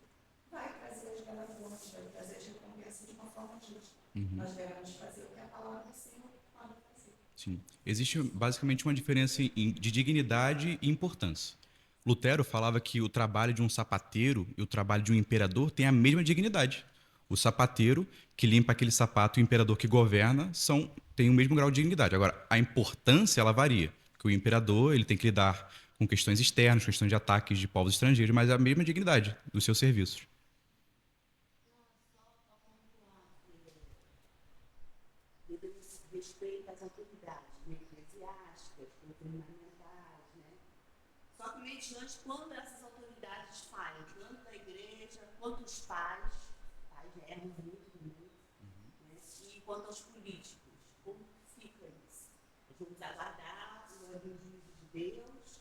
vai trazer os galardões, vai trazer as recompensas de uma forma justa. Nós devemos fazer o que a palavra do Senhor manda fazer. Sim. Existe basicamente uma diferença de dignidade e importância. Lutero falava que o trabalho de um sapateiro e o trabalho de um imperador têm a mesma dignidade. O sapateiro que limpa aquele sapato e o imperador que governa têm o mesmo grau de dignidade. Agora, a importância ela varia. Porque o imperador ele tem que lidar com questões externas, questões de ataques de povos estrangeiros, mas é a mesma dignidade dos seus serviços. Respeito às autoridades eclesiásticas, governamentais, né? Somente nós, quando essas autoridades falham, tanto da igreja quanto os pais erram muito, né? E quanto aos políticos, como fica isso? Nós vamos aguardar o juízo de Deus,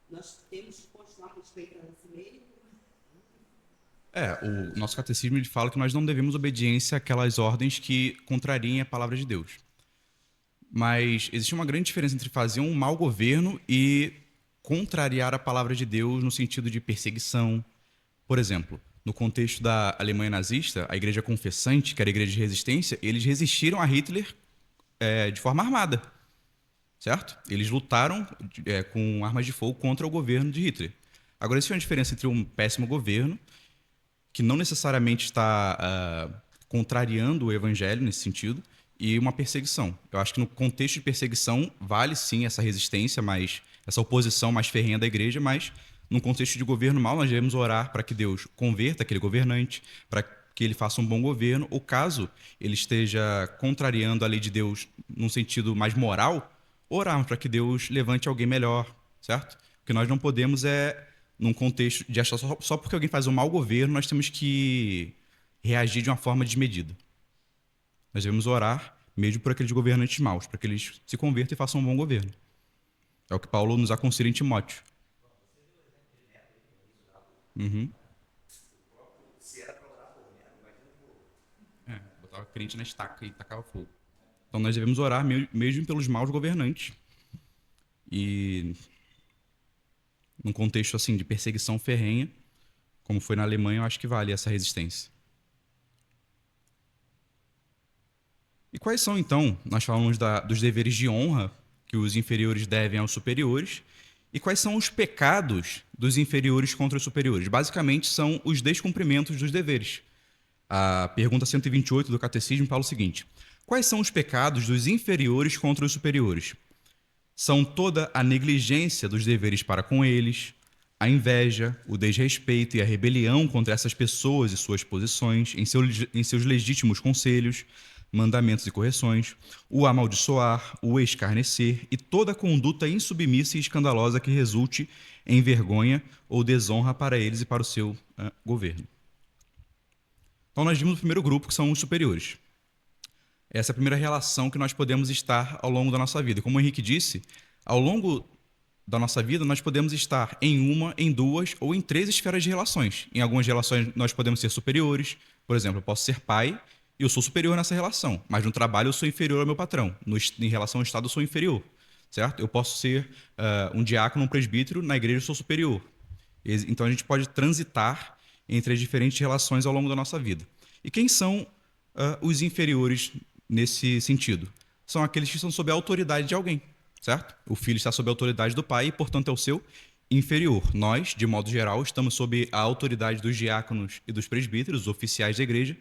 nós temos que continuar respeitando a si mesmo. O nosso catecismo ele fala que nós não devemos obediência àquelas ordens que contrariem a palavra de Deus. Mas existe uma grande diferença entre fazer um mau governo e contrariar a palavra de Deus no sentido de perseguição. Por exemplo, no contexto da Alemanha nazista, a igreja confessante, que era a igreja de resistência, eles resistiram a Hitler de forma armada, certo? Eles lutaram com armas de fogo contra o governo de Hitler. Agora, existe uma diferença entre um péssimo governo, que não necessariamente está contrariando o evangelho nesse sentido, e uma perseguição. Eu acho que no contexto de perseguição vale sim essa resistência, essa oposição mais ferrenha da igreja, mas no contexto de governo mau nós devemos orar para que Deus converta aquele governante, para que ele faça um bom governo, ou caso ele esteja contrariando a lei de Deus num sentido mais moral, orar para que Deus levante alguém melhor, certo? O que nós não podemos num contexto de achar só porque alguém faz um mau governo, nós temos que reagir de uma forma desmedida. Nós devemos orar mesmo por aqueles governantes maus, para que eles se convertam e façam um bom governo. É o que Paulo nos aconselha em Timóteo. Uhum. Botava crente na estaca e tacava fogo. Então nós devemos orar mesmo pelos maus governantes. E num contexto assim de perseguição ferrenha, como foi na Alemanha, eu acho que vale essa resistência. E quais são, então, nós falamos dos deveres de honra que os inferiores devem aos superiores, e quais são os pecados dos inferiores contra os superiores? Basicamente, são os descumprimentos dos deveres. A pergunta 128 do Catecismo fala o seguinte: quais são os pecados dos inferiores contra os superiores? São toda a negligência dos deveres para com eles, a inveja, o desrespeito e a rebelião contra essas pessoas e suas posições, em seus legítimos conselhos, mandamentos e correções, o amaldiçoar, o escarnecer e toda conduta insubmissa e escandalosa que resulte em vergonha ou desonra para eles e para o seu governo. Então nós vimos o primeiro grupo, que são os superiores. Essa é a primeira relação que nós podemos estar ao longo da nossa vida. Como o Henrique disse, ao longo da nossa vida nós podemos estar em uma, em duas ou em 3 esferas de relações. Em algumas relações nós podemos ser superiores. Por exemplo, eu posso ser pai e eu sou superior nessa relação, mas no trabalho eu sou inferior ao meu patrão. Em relação ao Estado eu sou inferior, certo? Eu posso ser um diácono, um presbítero, na igreja eu sou superior. Então a gente pode transitar entre as diferentes relações ao longo da nossa vida. E quem são os inferiores nesse sentido? São aqueles que estão sob a autoridade de alguém, certo? O filho está sob a autoridade do pai e, portanto, é o seu inferior. Nós, de modo geral, estamos sob a autoridade dos diáconos e dos presbíteros, os oficiais da igreja,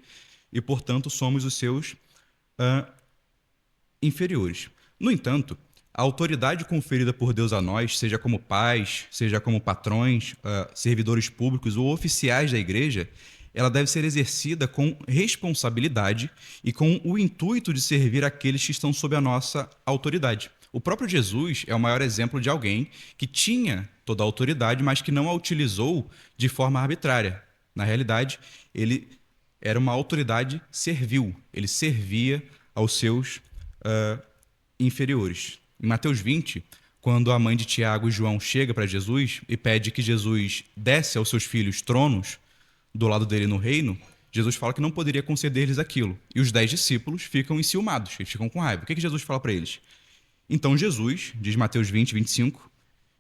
e, portanto, somos os seus inferiores. No entanto, a autoridade conferida por Deus a nós, seja como pais, seja como patrões, servidores públicos ou oficiais da igreja, ela deve ser exercida com responsabilidade e com o intuito de servir aqueles que estão sob a nossa autoridade. O próprio Jesus é o maior exemplo de alguém que tinha toda a autoridade, mas que não a utilizou de forma arbitrária. Na realidade, ele era uma autoridade servil. Ele servia aos seus inferiores. Em Mateus 20, quando a mãe de Tiago e João chega para Jesus e pede que Jesus desse aos seus filhos tronos do lado dele no reino, Jesus fala que não poderia conceder-lhes aquilo. E os 10 discípulos ficam enciumados, eles ficam com raiva. O que Jesus fala para eles? Então Jesus, diz Mateus 20, 25,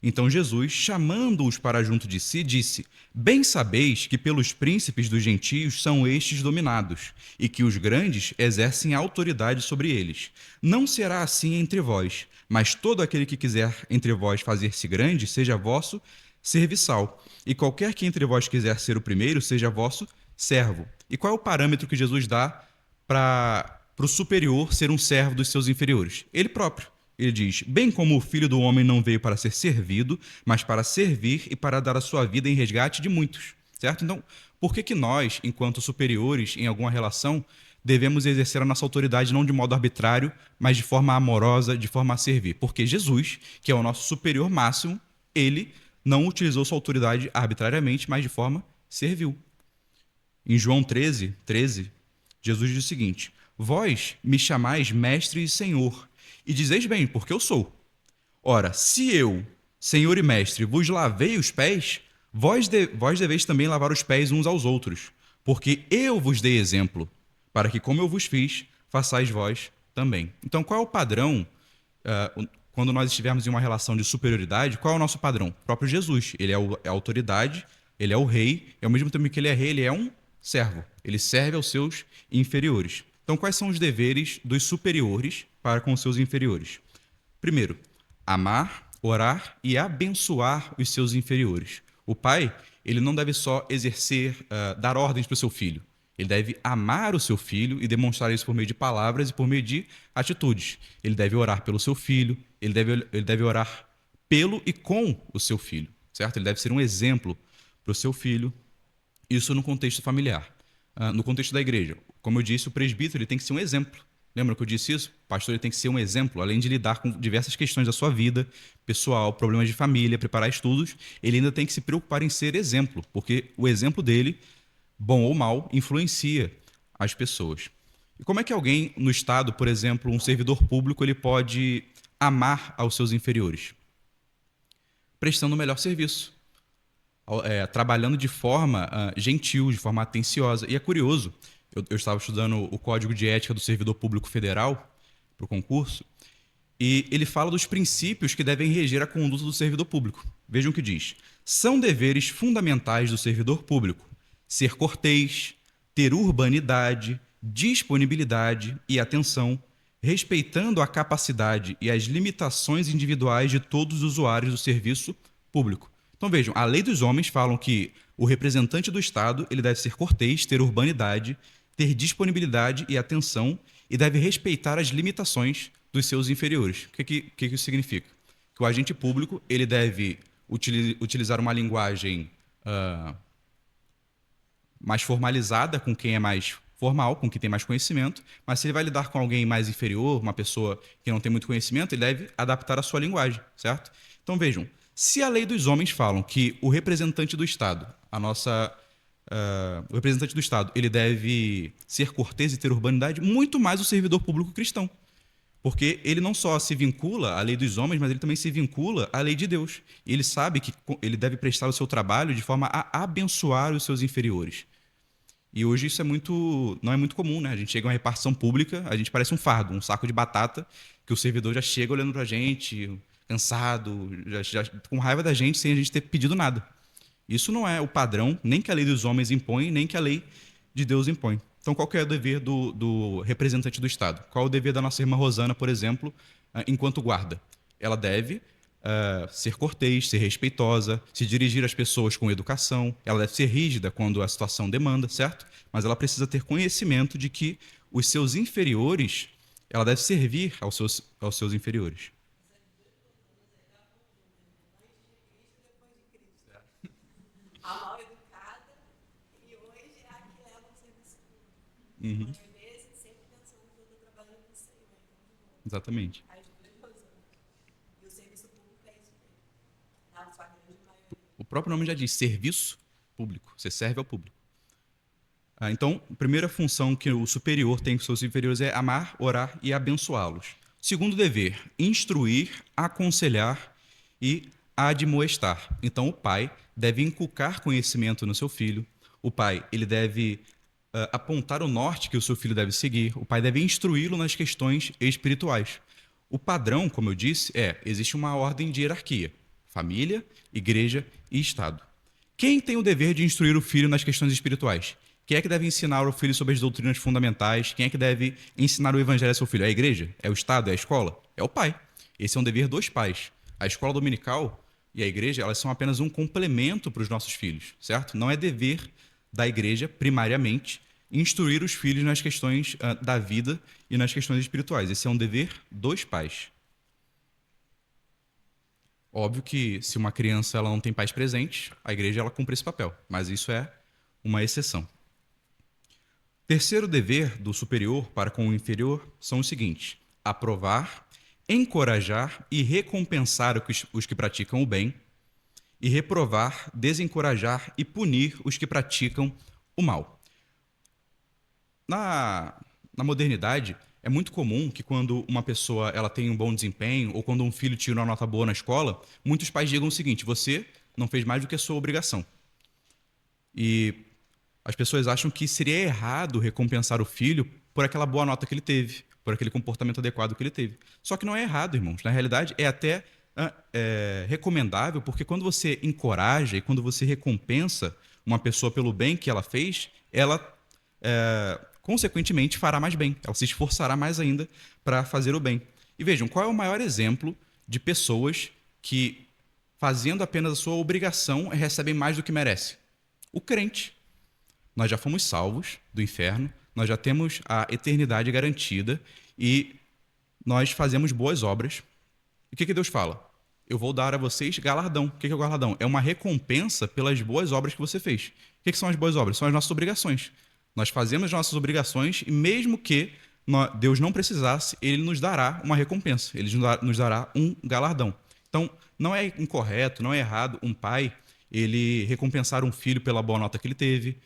então Jesus, chamando-os para junto de si, disse: bem sabeis que pelos príncipes dos gentios são estes dominados, e que os grandes exercem autoridade sobre eles. Não será assim entre vós, mas todo aquele que quiser entre vós fazer-se grande, seja vosso serviçal. E qualquer que entre vós quiser ser o primeiro, seja vosso servo. E qual é o parâmetro que Jesus dá para o superior ser um servo dos seus inferiores? Ele próprio. Ele diz: bem como o Filho do Homem não veio para ser servido, mas para servir e para dar a sua vida em resgate de muitos. Certo? Então, por que nós, enquanto superiores em alguma relação, devemos exercer a nossa autoridade não de modo arbitrário, mas de forma amorosa, de forma a servir? Porque Jesus, que é o nosso superior máximo, ele não utilizou sua autoridade arbitrariamente, mas de forma servil. Em João 13, Jesus diz o seguinte: vós me chamais mestre e senhor, e dizeis bem, porque eu sou. Ora, se eu, senhor e mestre, vos lavei os pés, vós deveis também lavar os pés uns aos outros, porque eu vos dei exemplo, para que, como eu vos fiz, façais vós também. Então, qual é o padrão quando nós estivermos em uma relação de superioridade, qual é o nosso padrão? O próprio Jesus. Ele é a autoridade, ele é o rei, e ao mesmo tempo que ele é rei, ele é um servo. Ele serve aos seus inferiores. Então, quais são os deveres dos superiores para com os seus inferiores? Primeiro, amar, orar e abençoar os seus inferiores. O pai, ele não deve só dar ordens para o seu filho. Ele deve amar o seu filho e demonstrar isso por meio de palavras e por meio de atitudes. Ele deve orar pelo seu filho, ele deve orar pelo e com o seu filho, certo? Ele deve ser um exemplo para o seu filho, isso no contexto familiar. No contexto da igreja, como eu disse, o presbítero ele tem que ser um exemplo. Lembra que eu disse isso? O pastor ele tem que ser um exemplo, além de lidar com diversas questões da sua vida pessoal, problemas de família, preparar estudos, ele ainda tem que se preocupar em ser exemplo, porque o exemplo dele, bom ou mal, influencia as pessoas. E como é que alguém no Estado, por exemplo, um servidor público, ele pode amar aos seus inferiores? Prestando o melhor serviço, trabalhando de forma gentil, de forma atenciosa. E é curioso, eu estava estudando o Código de Ética do Servidor Público Federal para o concurso, e ele fala dos princípios que devem reger a conduta do servidor público. Vejam o que diz. São deveres fundamentais do servidor público ser cortês, ter urbanidade, disponibilidade e atenção, respeitando a capacidade e as limitações individuais de todos os usuários do serviço público. Então vejam, a lei dos homens falam que o representante do Estado ele deve ser cortês, ter urbanidade, ter disponibilidade e atenção e deve respeitar as limitações dos seus inferiores. O que isso significa? Que o agente público ele deve utilizar uma linguagem mais formalizada com quem é mais formal, com quem tem mais conhecimento, mas se ele vai lidar com alguém mais inferior, uma pessoa que não tem muito conhecimento, ele deve adaptar a sua linguagem, certo? Então vejam, se a lei dos homens falam que o representante do Estado, o representante do Estado, ele deve ser cortês e ter urbanidade, muito mais o servidor público cristão. Porque ele não só se vincula à lei dos homens, mas ele também se vincula à lei de Deus. E ele sabe que ele deve prestar o seu trabalho de forma a abençoar os seus inferiores. E hoje isso não é muito comum, né? A gente chega a uma repartição pública, a gente parece um fardo, um saco de batata, que o servidor já chega olhando pra gente, cansado, já com raiva da gente, sem a gente ter pedido nada. Isso não é o padrão, nem que a lei dos homens impõe, nem que a lei de Deus impõe. Então, qual que é o dever do representante do Estado? Qual é o dever da nossa irmã Rosana, por exemplo, enquanto guarda? Ela deve ser cortês, ser respeitosa, se dirigir às pessoas com educação, ela deve ser rígida quando a situação demanda, certo? Mas ela precisa ter conhecimento de que os seus inferiores, ela deve servir aos seus inferiores. A mal educada e hoje é a que leva o serviço público. Uhum. Às vezes, sempre pensando que eu estou trabalhando com o Senhor. Exatamente. As duas coisas. E o serviço público é isso mesmo. Na sua grande maioria. O próprio nome já diz serviço público, você serve ao público. Então, a primeira função que o superior tem com seus inferiores é amar, orar e abençoá-los. Segundo dever, instruir, aconselhar e admoestar. Então, o pai deve inculcar conhecimento no seu filho. O pai ele deve apontar o norte que o seu filho deve seguir. O pai deve instruí-lo nas questões espirituais. O padrão, como eu disse, existe uma ordem de hierarquia. Família, igreja e Estado. Quem tem o dever de instruir o filho nas questões espirituais? Quem é que deve ensinar o filho sobre as doutrinas fundamentais? Quem é que deve ensinar o evangelho ao seu filho? É a igreja? É o Estado? É a escola? É o pai. Esse é um dever dos pais. A escola dominical e a igreja, elas são apenas um complemento para os nossos filhos, certo? Não é dever da igreja, primariamente, instruir os filhos nas questões da vida e nas questões espirituais. Esse é um dever dos pais. Óbvio que se uma criança ela não tem pais presentes, a igreja ela cumpre esse papel, mas isso é uma exceção. Terceiro dever do superior para com o inferior são os seguintes: aprovar, encorajar e recompensar os que praticam o bem, e reprovar, desencorajar e punir os que praticam o mal. Na modernidade, é muito comum que quando uma pessoa ela tem um bom desempenho ou quando um filho tira uma nota boa na escola, muitos pais digam o seguinte: você não fez mais do que a sua obrigação. E as pessoas acham que seria errado recompensar o filho por aquela boa nota que ele teve, por aquele comportamento adequado que ele teve. Só que não é errado, irmãos. Na realidade, é até recomendável, porque quando você encoraja e quando você recompensa uma pessoa pelo bem que ela fez, ela, consequentemente, fará mais bem. Ela se esforçará mais ainda para fazer o bem. E vejam, qual é o maior exemplo de pessoas que, fazendo apenas a sua obrigação, recebem mais do que merecem? O crente. Nós já fomos salvos do inferno, nós já temos a eternidade garantida e nós fazemos boas obras. E o que Deus fala? Eu vou dar a vocês galardão. O que é o galardão? É uma recompensa pelas boas obras que você fez. O que são as boas obras? São as nossas obrigações. Nós fazemos as nossas obrigações e mesmo que Deus não precisasse, Ele nos dará uma recompensa. Ele nos dará um galardão. Então, não é incorreto, não é errado um pai ele recompensar um filho pela boa nota que ele teve.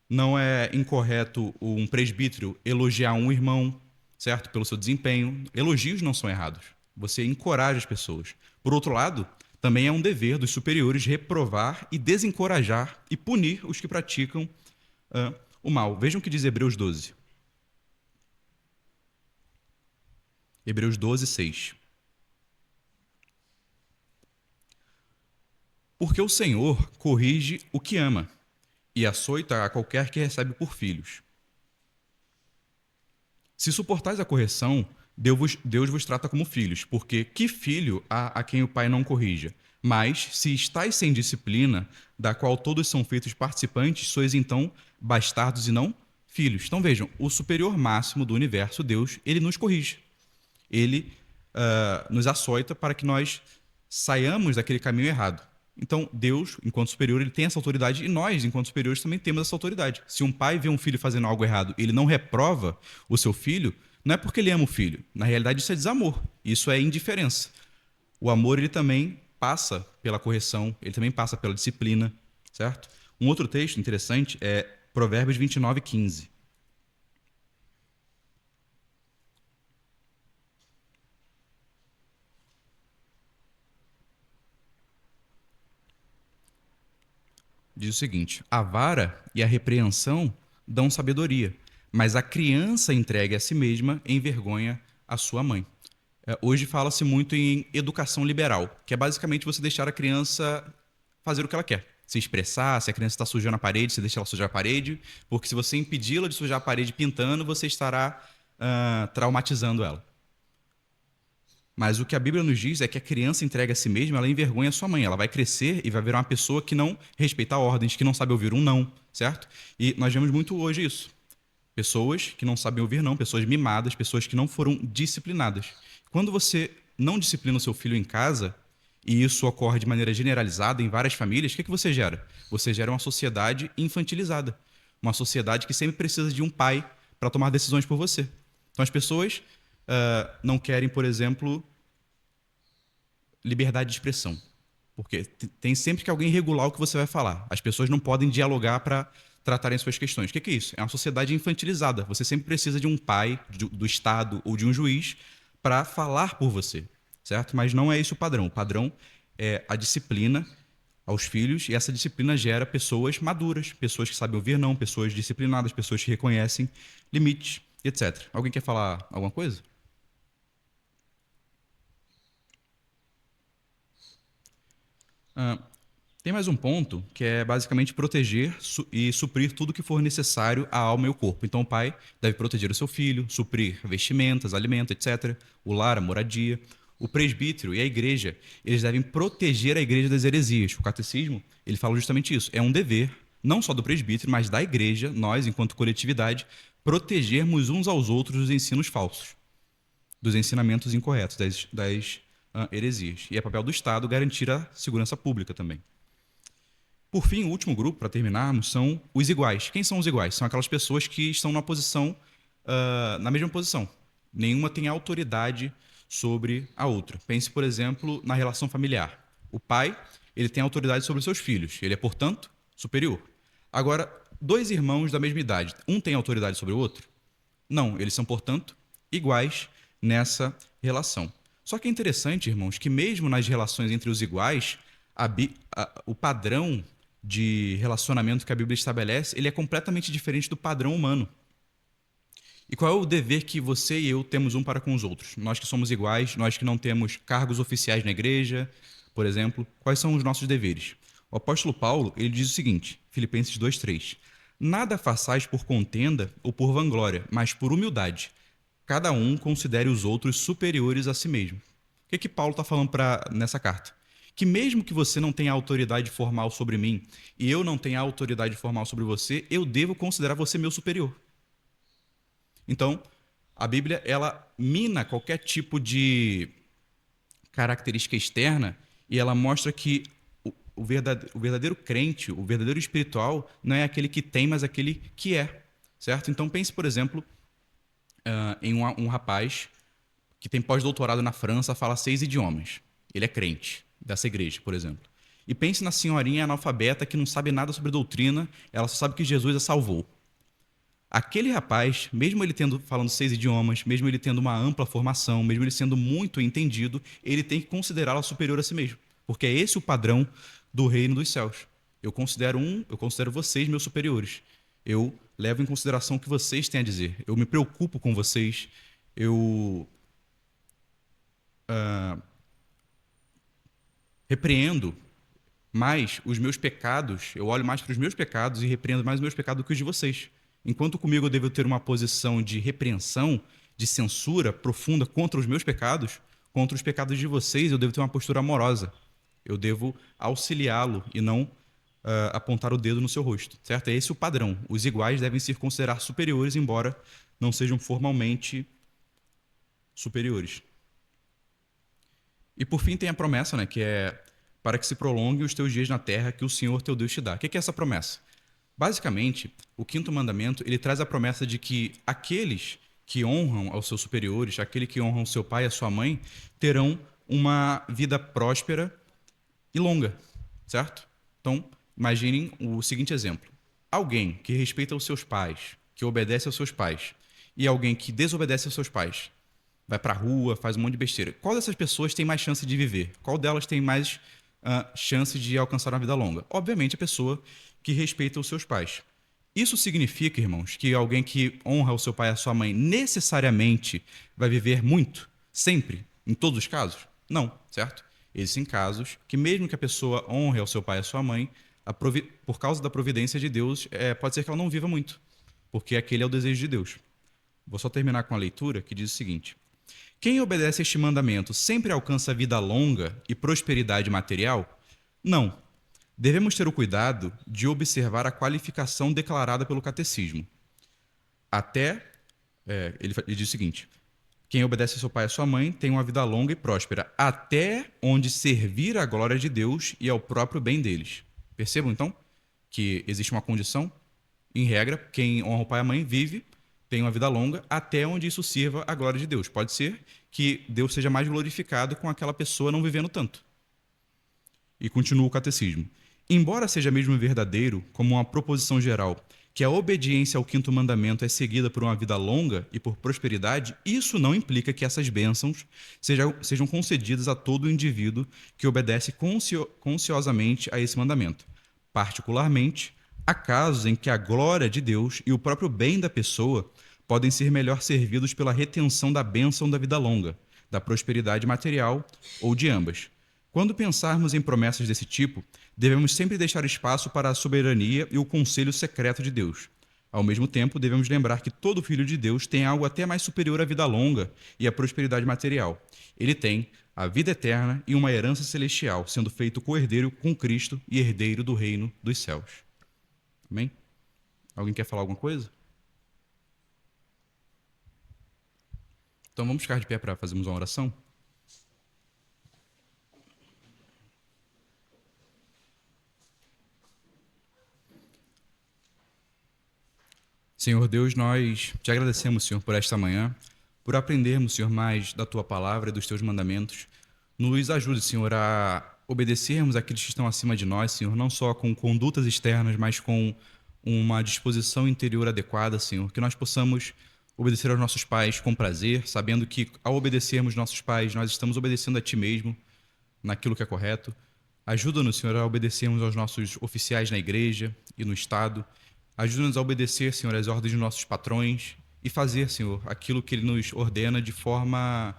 Não é incorreto um presbítero elogiar um irmão, certo? Pelo seu desempenho. Elogios não são errados. Você encoraja as pessoas. Por outro lado, também é um dever dos superiores reprovar e desencorajar e punir os que praticam o mal. Vejam o que diz Hebreus 12. Hebreus 12, 6. Porque o Senhor corrige o que ama e açoita a qualquer que recebe por filhos. Se suportais a correção, Deus vos trata como filhos, porque que filho há a quem o pai não corrija? Mas, se estáis sem disciplina, da qual todos são feitos participantes, sois então bastardos e não filhos. Então vejam, o superior máximo do universo, Deus, ele nos corrige. Ele nos açoita para que nós saiamos daquele caminho errado. Então, Deus, enquanto superior, ele tem essa autoridade e nós, enquanto superiores, também temos essa autoridade. Se um pai vê um filho fazendo algo errado e ele não reprova o seu filho, não é porque ele ama o filho. Na realidade, isso é desamor. Isso é indiferença. O amor, ele também passa pela correção, ele também passa pela disciplina, certo? Um outro texto interessante é Provérbios 29, 15. Diz o seguinte: a vara e a repreensão dão sabedoria, mas a criança entregue a si mesma envergonha a sua mãe. Hoje fala-se muito em educação liberal, que é basicamente você deixar a criança fazer o que ela quer. Se expressar, se a criança está sujando a parede, você deixa ela sujar a parede, porque se você impedi-la de sujar a parede pintando, você estará traumatizando ela. Mas o que a Bíblia nos diz é que a criança entrega a si mesma, ela envergonha a sua mãe. Ela vai crescer e vai virar uma pessoa que não respeita ordens, que não sabe ouvir um não, certo? E nós vemos muito hoje isso. Pessoas que não sabem ouvir não, pessoas mimadas, pessoas que não foram disciplinadas. Quando você não disciplina o seu filho em casa, e isso ocorre de maneira generalizada em várias famílias, o que você gera? Você gera uma sociedade infantilizada. Uma sociedade que sempre precisa de um pai para tomar decisões por você. Então as pessoas não querem, por exemplo, liberdade de expressão. Porque tem sempre que alguém regular o que você vai falar. As pessoas não podem dialogar para tratarem suas questões. O que é isso? É uma sociedade infantilizada. Você sempre precisa de um pai, do Estado ou de um juiz para falar por você, certo? Mas não é isso o padrão. O padrão é a disciplina aos filhos e essa disciplina gera pessoas maduras, pessoas que sabem ouvir não, pessoas disciplinadas, pessoas que reconhecem limites, etc. Alguém quer falar alguma coisa? Tem mais um ponto que é basicamente proteger e suprir tudo que for necessário à alma e ao corpo. Então o pai deve proteger o seu filho, suprir vestimentas, alimento, etc. O lar, a moradia. O presbítero e a igreja, eles devem proteger a igreja das heresias. O catecismo, ele fala justamente isso. É um dever, não só do presbítero, mas da igreja, nós, enquanto coletividade, protegermos uns aos outros dos ensinos falsos, dos ensinamentos incorretos, das heresias. E é papel do Estado garantir a segurança pública também. Por fim, o último grupo, para terminarmos, são os iguais. Quem são os iguais? São aquelas pessoas que estão na mesma posição. Nenhuma tem autoridade sobre a outra. Pense, por exemplo, na relação familiar. O pai, ele tem autoridade sobre os seus filhos. Ele é, portanto, superior. Agora, dois irmãos da mesma idade, um tem autoridade sobre o outro? Não, eles são, portanto, iguais nessa relação. Só que é interessante, irmãos, que mesmo nas relações entre os iguais, o padrão de relacionamento que a Bíblia estabelece, ele é completamente diferente do padrão humano. E qual é o dever que você e eu temos um para com os outros? Nós que somos iguais, nós que não temos cargos oficiais na igreja, por exemplo, quais são os nossos deveres? O apóstolo Paulo, ele diz o seguinte, Filipenses 2:3: Nada façais por contenda ou por vanglória, mas por humildade. Cada um considere os outros superiores a si mesmo. O que Paulo está falando nessa carta? Que mesmo que você não tenha autoridade formal sobre mim e eu não tenha autoridade formal sobre você, eu devo considerar você meu superior. Então, a Bíblia, ela mina qualquer tipo de característica externa e ela mostra que o verdadeiro crente, o verdadeiro espiritual, não é aquele que tem, mas aquele que é, certo? Então, pense, por exemplo, em um rapaz que tem pós-doutorado na França, fala 6 idiomas. Ele é crente dessa igreja, por exemplo. E pense na senhorinha analfabeta que não sabe nada sobre doutrina, ela só sabe que Jesus a salvou. Aquele rapaz, mesmo ele falando 6 idiomas, mesmo ele tendo uma ampla formação, mesmo ele sendo muito entendido, ele tem que considerá-la superior a si mesmo, porque é esse o padrão do reino dos céus. Eu considero vocês meus superiores. Eu levo em consideração o que vocês têm a dizer. Eu me preocupo com vocês. Eu repreendo mais os meus pecados. Eu olho mais para os meus pecados e repreendo mais os meus pecados do que os de vocês. Enquanto comigo eu devo ter uma posição de repreensão, de censura profunda contra os meus pecados, contra os pecados de vocês eu devo ter uma postura amorosa. Eu devo auxiliá-lo e não apontar o dedo no seu rosto, certo? É esse o padrão. Os iguais devem se considerar superiores, embora não sejam formalmente superiores. E por fim tem a promessa, né, que é para que se prolonguem os teus dias na terra que o Senhor teu Deus te dá. O que é essa promessa? Basicamente, o 5º mandamento, ele traz a promessa de que aqueles que honram aos seus superiores, aquele que honram o seu pai e a sua mãe, terão uma vida próspera e longa, certo? Então, imaginem o seguinte exemplo. Alguém que respeita os seus pais, que obedece aos seus pais, e alguém que desobedece aos seus pais, vai pra rua, faz um monte de besteira. Qual dessas pessoas tem mais chance de viver? Qual delas tem mais chance de alcançar uma vida longa? Obviamente, a pessoa que respeita os seus pais. Isso significa, irmãos, que alguém que honra o seu pai e a sua mãe necessariamente vai viver muito? Sempre? Em todos os casos? Não, certo? Existem casos que, mesmo que a pessoa honre ao seu pai e à sua mãe, por causa da providência de Deus, pode ser que ela não viva muito, porque aquele é o desejo de Deus. Vou só terminar com a leitura, que diz o seguinte: quem obedece a este mandamento sempre alcança vida longa e prosperidade material? Não. Devemos ter o cuidado de observar a qualificação declarada pelo catecismo. Ele diz o seguinte: quem obedece a seu pai e a sua mãe tem uma vida longa e próspera, até onde servir à glória de Deus e ao próprio bem deles. Percebam, então, que existe uma condição. Em regra, quem honra o pai e a mãe vive, tem uma vida longa, até onde isso sirva à glória de Deus. Pode ser que Deus seja mais glorificado com aquela pessoa não vivendo tanto. E continua o catecismo. Embora seja mesmo verdadeiro, como uma proposição geral, que a obediência ao 5º mandamento é seguida por uma vida longa e por prosperidade, isso não implica que essas bênçãos sejam concedidas a todo indivíduo que obedece consciosamente a esse mandamento. Particularmente, há casos em que a glória de Deus e o próprio bem da pessoa podem ser melhor servidos pela retenção da bênção da vida longa, da prosperidade material ou de ambas. Quando pensarmos em promessas desse tipo, devemos sempre deixar espaço para a soberania e o conselho secreto de Deus. Ao mesmo tempo, devemos lembrar que todo filho de Deus tem algo até mais superior à vida longa e à prosperidade material. Ele tem a vida eterna e uma herança celestial, sendo feito co-herdeiro com Cristo e herdeiro do reino dos céus. Amém? Alguém quer falar alguma coisa? Então vamos ficar de pé para fazermos uma oração? Senhor Deus, nós te agradecemos, Senhor, por esta manhã, por aprendermos, Senhor, mais da Tua palavra e dos Teus mandamentos. Nos ajude, Senhor, a obedecermos àqueles que estão acima de nós, Senhor, não só com condutas externas, mas com uma disposição interior adequada, Senhor, que nós possamos obedecer aos nossos pais com prazer, sabendo que ao obedecermos nossos pais, nós estamos obedecendo a Ti mesmo, naquilo que é correto. Ajuda-nos, Senhor, a obedecermos aos nossos oficiais na igreja e no Estado. Ajuda-nos a obedecer, Senhor, às ordens dos nossos patrões e fazer, Senhor, aquilo que Ele nos ordena de forma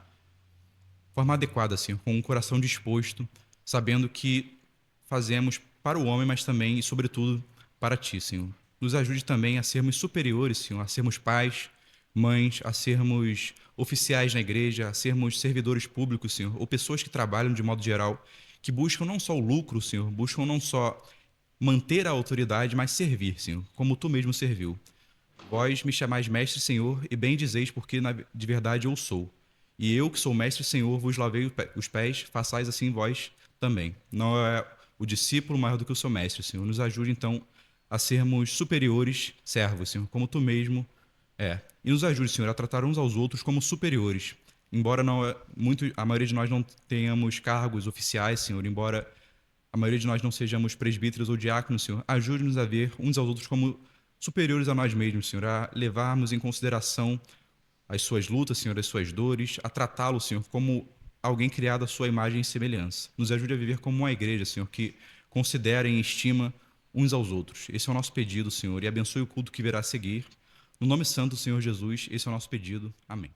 adequada, Senhor, com um coração disposto, sabendo que fazemos para o homem, mas também e sobretudo para Ti, Senhor. Nos ajude também a sermos superiores, Senhor, a sermos pais, mães, a sermos oficiais na igreja, a sermos servidores públicos, Senhor, ou pessoas que trabalham de modo geral, que buscam não só o lucro, Senhor, buscam não só manter a autoridade, mas servir, Senhor, como Tu mesmo serviu. Vós me chamais mestre, Senhor, e bem dizeis, porque de verdade eu sou. E eu, que sou mestre, Senhor, vos lavei os pés, façais assim vós também. Não é o discípulo maior do que o seu mestre, Senhor. Nos ajude, então, a sermos superiores servos, Senhor, como Tu mesmo é. E nos ajude, Senhor, a tratar uns aos outros como superiores. Embora a maioria de nós não tenhamos cargos oficiais, Senhor, embora a maioria de nós não sejamos presbíteros ou diáconos, Senhor, ajude-nos a ver uns aos outros como superiores a nós mesmos, Senhor, a levarmos em consideração as suas lutas, Senhor, as suas dores, a tratá-lo, Senhor, como alguém criado à sua imagem e semelhança. Nos ajude a viver como uma igreja, Senhor, que considera em estima uns aos outros. Esse é o nosso pedido, Senhor, e abençoe o culto que virá a seguir. No nome santo do Senhor Jesus, esse é o nosso pedido. Amém.